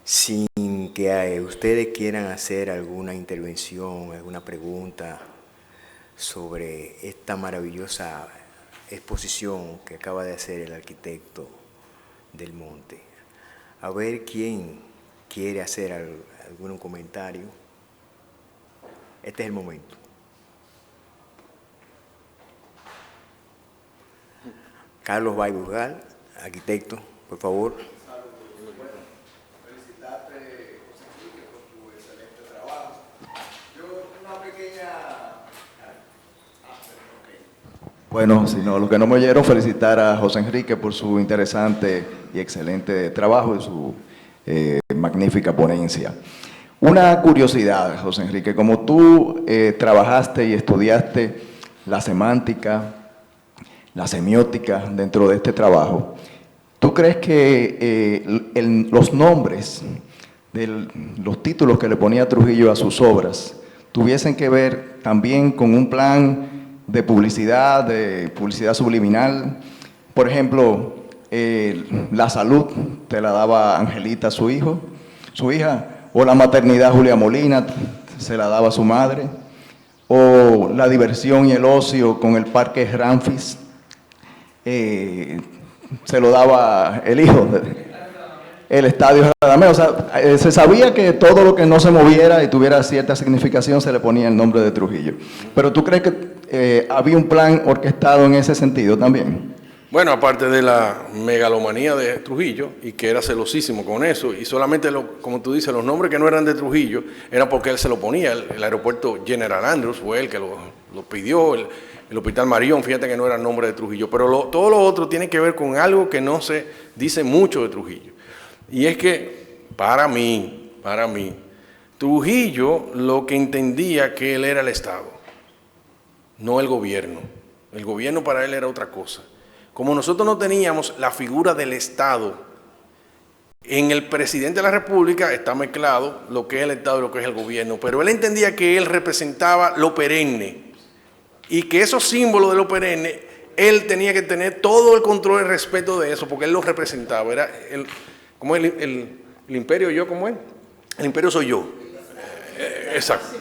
sin que ustedes quieran hacer alguna intervención, alguna pregunta sobre esta maravillosa exposición que acaba de hacer el arquitecto del Monte. A ver quién quiere hacer algún comentario. Este es el momento. Carlos Bayburgal, arquitecto, por favor. Felicitarte, José Enrique, por tu excelente trabajo. Yo, una pequeña... Bueno, si no, los que no me oyeron, felicitar a José Enrique por su interesante y excelente trabajo y su magnífica ponencia. Una curiosidad, José Enrique, como tú trabajaste y estudiaste la semántica, la semiótica dentro de este trabajo, ¿tú crees que los nombres de los títulos que le ponía Trujillo a sus obras tuviesen que ver también con un plan de publicidad subliminal. Por ejemplo, la salud te la daba Angelita, su hija, o la maternidad Julia Molina se la daba su madre, o la diversión y el ocio con el parque Ramfis se lo daba el hijo, el estadio Radamés. O sea, se sabía que todo lo que no se moviera y tuviera cierta significación se le ponía el nombre de Trujillo. Pero ¿tú crees que había un plan orquestado en ese sentido también? Bueno, aparte de la megalomanía de Trujillo, y que era celosísimo con eso, y solamente, como tú dices, los nombres que no eran de Trujillo, eran porque él se lo ponía. El aeropuerto General Andrews fue el que lo pidió, el Hospital Marion, fíjate que no era el nombre de Trujillo, pero todo lo otro tiene que ver con algo que no se dice mucho de Trujillo. Y es que, para mí, Trujillo lo que entendía que él era el Estado, no el gobierno. El gobierno para él era otra cosa. Como nosotros no teníamos la figura del Estado, en el presidente de la República está mezclado lo que es el Estado y lo que es el gobierno, pero él entendía que él representaba lo perenne y que esos símbolos de lo perenne, él tenía que tener todo el control y el respeto de eso, porque él lo representaba. Era ¿cómo es el imperio yo? ¿Cómo es? El imperio soy yo. Exacto.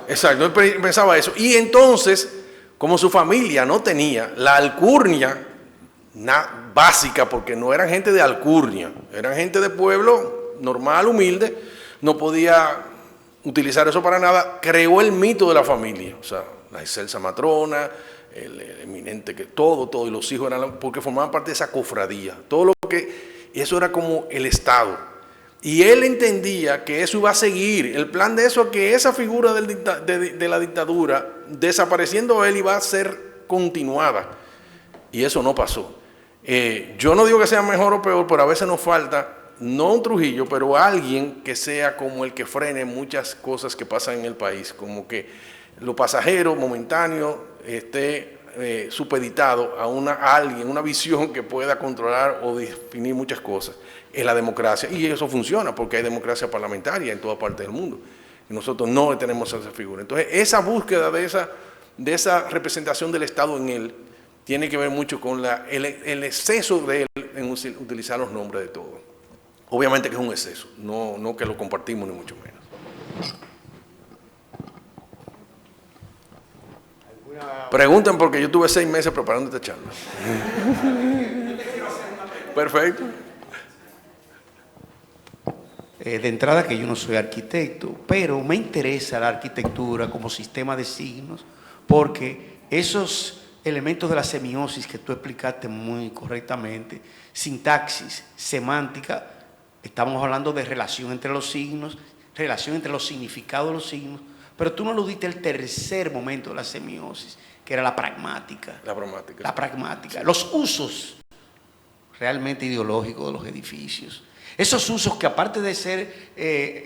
Él pensaba eso. Y entonces, como su familia no tenía la alcurnia básica, porque no eran gente de alcurnia, eran gente de pueblo normal, humilde, no podía utilizar eso para nada, creó el mito de la familia, o sea, la excelsa matrona, el eminente, que todo, y los hijos eran, porque formaban parte de esa cofradía, eso era como el Estado. Y él entendía que eso iba a seguir, el plan de eso, que esa figura de la dictadura, desapareciendo él, iba a ser continuada. Y eso no pasó. Yo no digo que sea mejor o peor, pero a veces nos falta, no un Trujillo, pero alguien que sea como el que frene muchas cosas que pasan en el país, como que lo pasajero, momentáneo, esté supeditado a alguien, una visión que pueda controlar o definir muchas cosas. Es la democracia, y eso funciona porque hay democracia parlamentaria en toda parte del mundo, y nosotros no tenemos esa figura. Entonces, esa búsqueda de esa representación del Estado en él tiene que ver mucho con el exceso de él en utilizar los nombres de todo. Obviamente que es un exceso, no que lo compartimos ni mucho menos. Pregunten porque yo tuve 6 meses preparando esta charla. Perfecto. De entrada que yo no soy arquitecto, pero me interesa la arquitectura como sistema de signos, porque esos elementos de la semiosis que tú explicaste muy correctamente, sintaxis, semántica, estamos hablando de relación entre los signos, relación entre los significados de los signos, pero tú no aludiste el tercer momento de la semiosis, que era la pragmática. La pragmática. Los usos realmente ideológicos de los edificios. Esos usos que, aparte de ser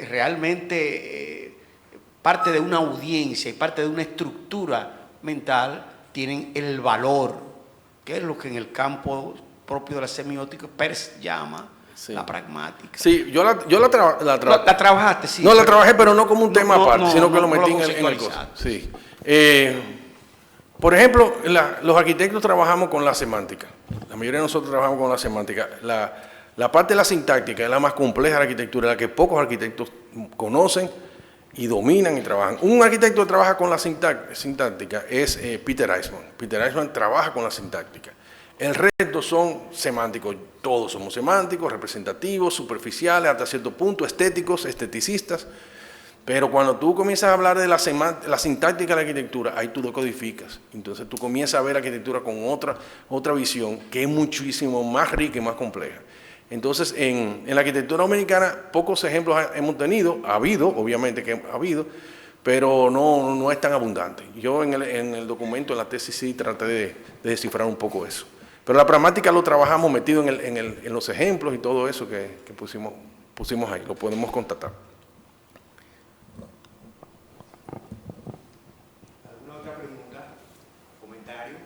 realmente parte de una audiencia y parte de una estructura mental, tienen el valor, que es lo que en el campo propio de la semiótica Peirce llama la pragmática. Sí, yo la trabajaste, sí. No, la trabajé, pero no como un tema aparte, sino que lo metí en el cosa. Sí. Por ejemplo, los arquitectos trabajamos con la semántica. La mayoría de nosotros trabajamos con la semántica. La parte de la sintáctica es la más compleja de la arquitectura, la que pocos arquitectos conocen y dominan y trabajan. Un arquitecto que trabaja con la sintáctica es Peter Eisman. Peter Eisman trabaja con la sintáctica. El resto son semánticos. Todos somos semánticos, representativos, superficiales, hasta cierto punto, estéticos, esteticistas. Pero cuando tú comienzas a hablar de la sintáctica de la arquitectura, ahí tú lo codificas. Entonces tú comienzas a ver la arquitectura con otra visión que es muchísimo más rica y más compleja. Entonces, en la arquitectura dominicana, pocos ejemplos hemos tenido, obviamente que ha habido, pero no es tan abundante. Yo en el documento, en la tesis, sí traté de descifrar un poco eso. Pero la pragmática lo trabajamos metido en los ejemplos y todo eso que pusimos ahí, lo podemos constatar. ¿Alguna otra pregunta? ¿Comentario?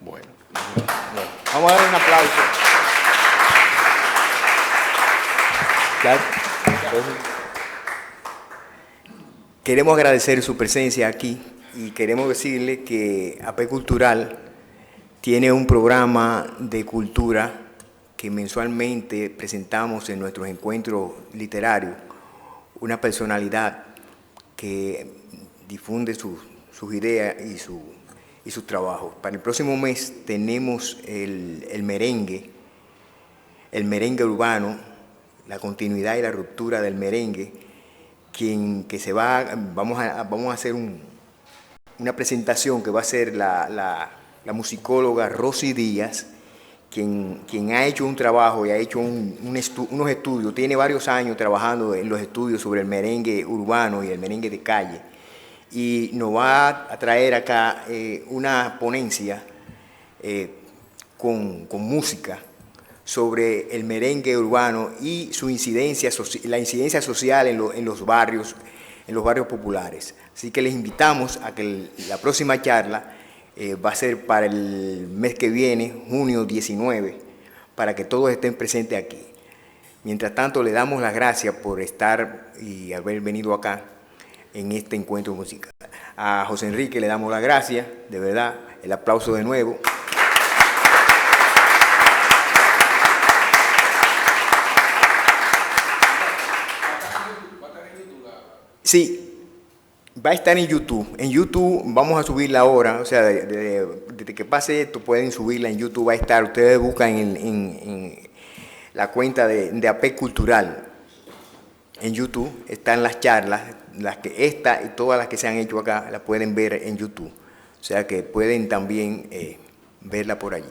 Bueno. Vamos a dar un aplauso. Entonces, queremos agradecer su presencia aquí y queremos decirle que AP Cultural tiene un programa de cultura que mensualmente presentamos en nuestros encuentros literarios, una personalidad que difunde sus ideas y sus trabajos. Para el próximo mes tenemos el merengue urbano, la continuidad y la ruptura del merengue, vamos a hacer una presentación que va a ser la musicóloga Rosy Díaz, quien ha hecho un trabajo y ha hecho unos estudios, tiene varios años trabajando en los estudios sobre el merengue urbano y el merengue de calle, y nos va a traer acá una ponencia con música sobre el merengue urbano y su incidencia, la incidencia social en los barrios populares. Así que les invitamos a que la próxima charla va a ser para el mes que viene, junio 19, para que todos estén presentes aquí. Mientras tanto, le damos las gracias por estar y haber venido acá en este encuentro musical. A José Enrique le damos las gracias, de verdad, el aplauso de nuevo. Sí. Va a estar en YouTube. En YouTube vamos a subirla ahora, o sea, desde que pase esto pueden subirla en YouTube, va a estar. Ustedes buscan en la cuenta de AP Cultural. En YouTube están las charlas, esta y todas las que se han hecho acá, las pueden ver en YouTube. O sea que pueden también verla por allí.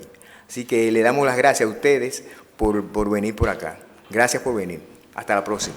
Así que le damos las gracias a ustedes por venir por acá. Gracias por venir. Hasta la próxima.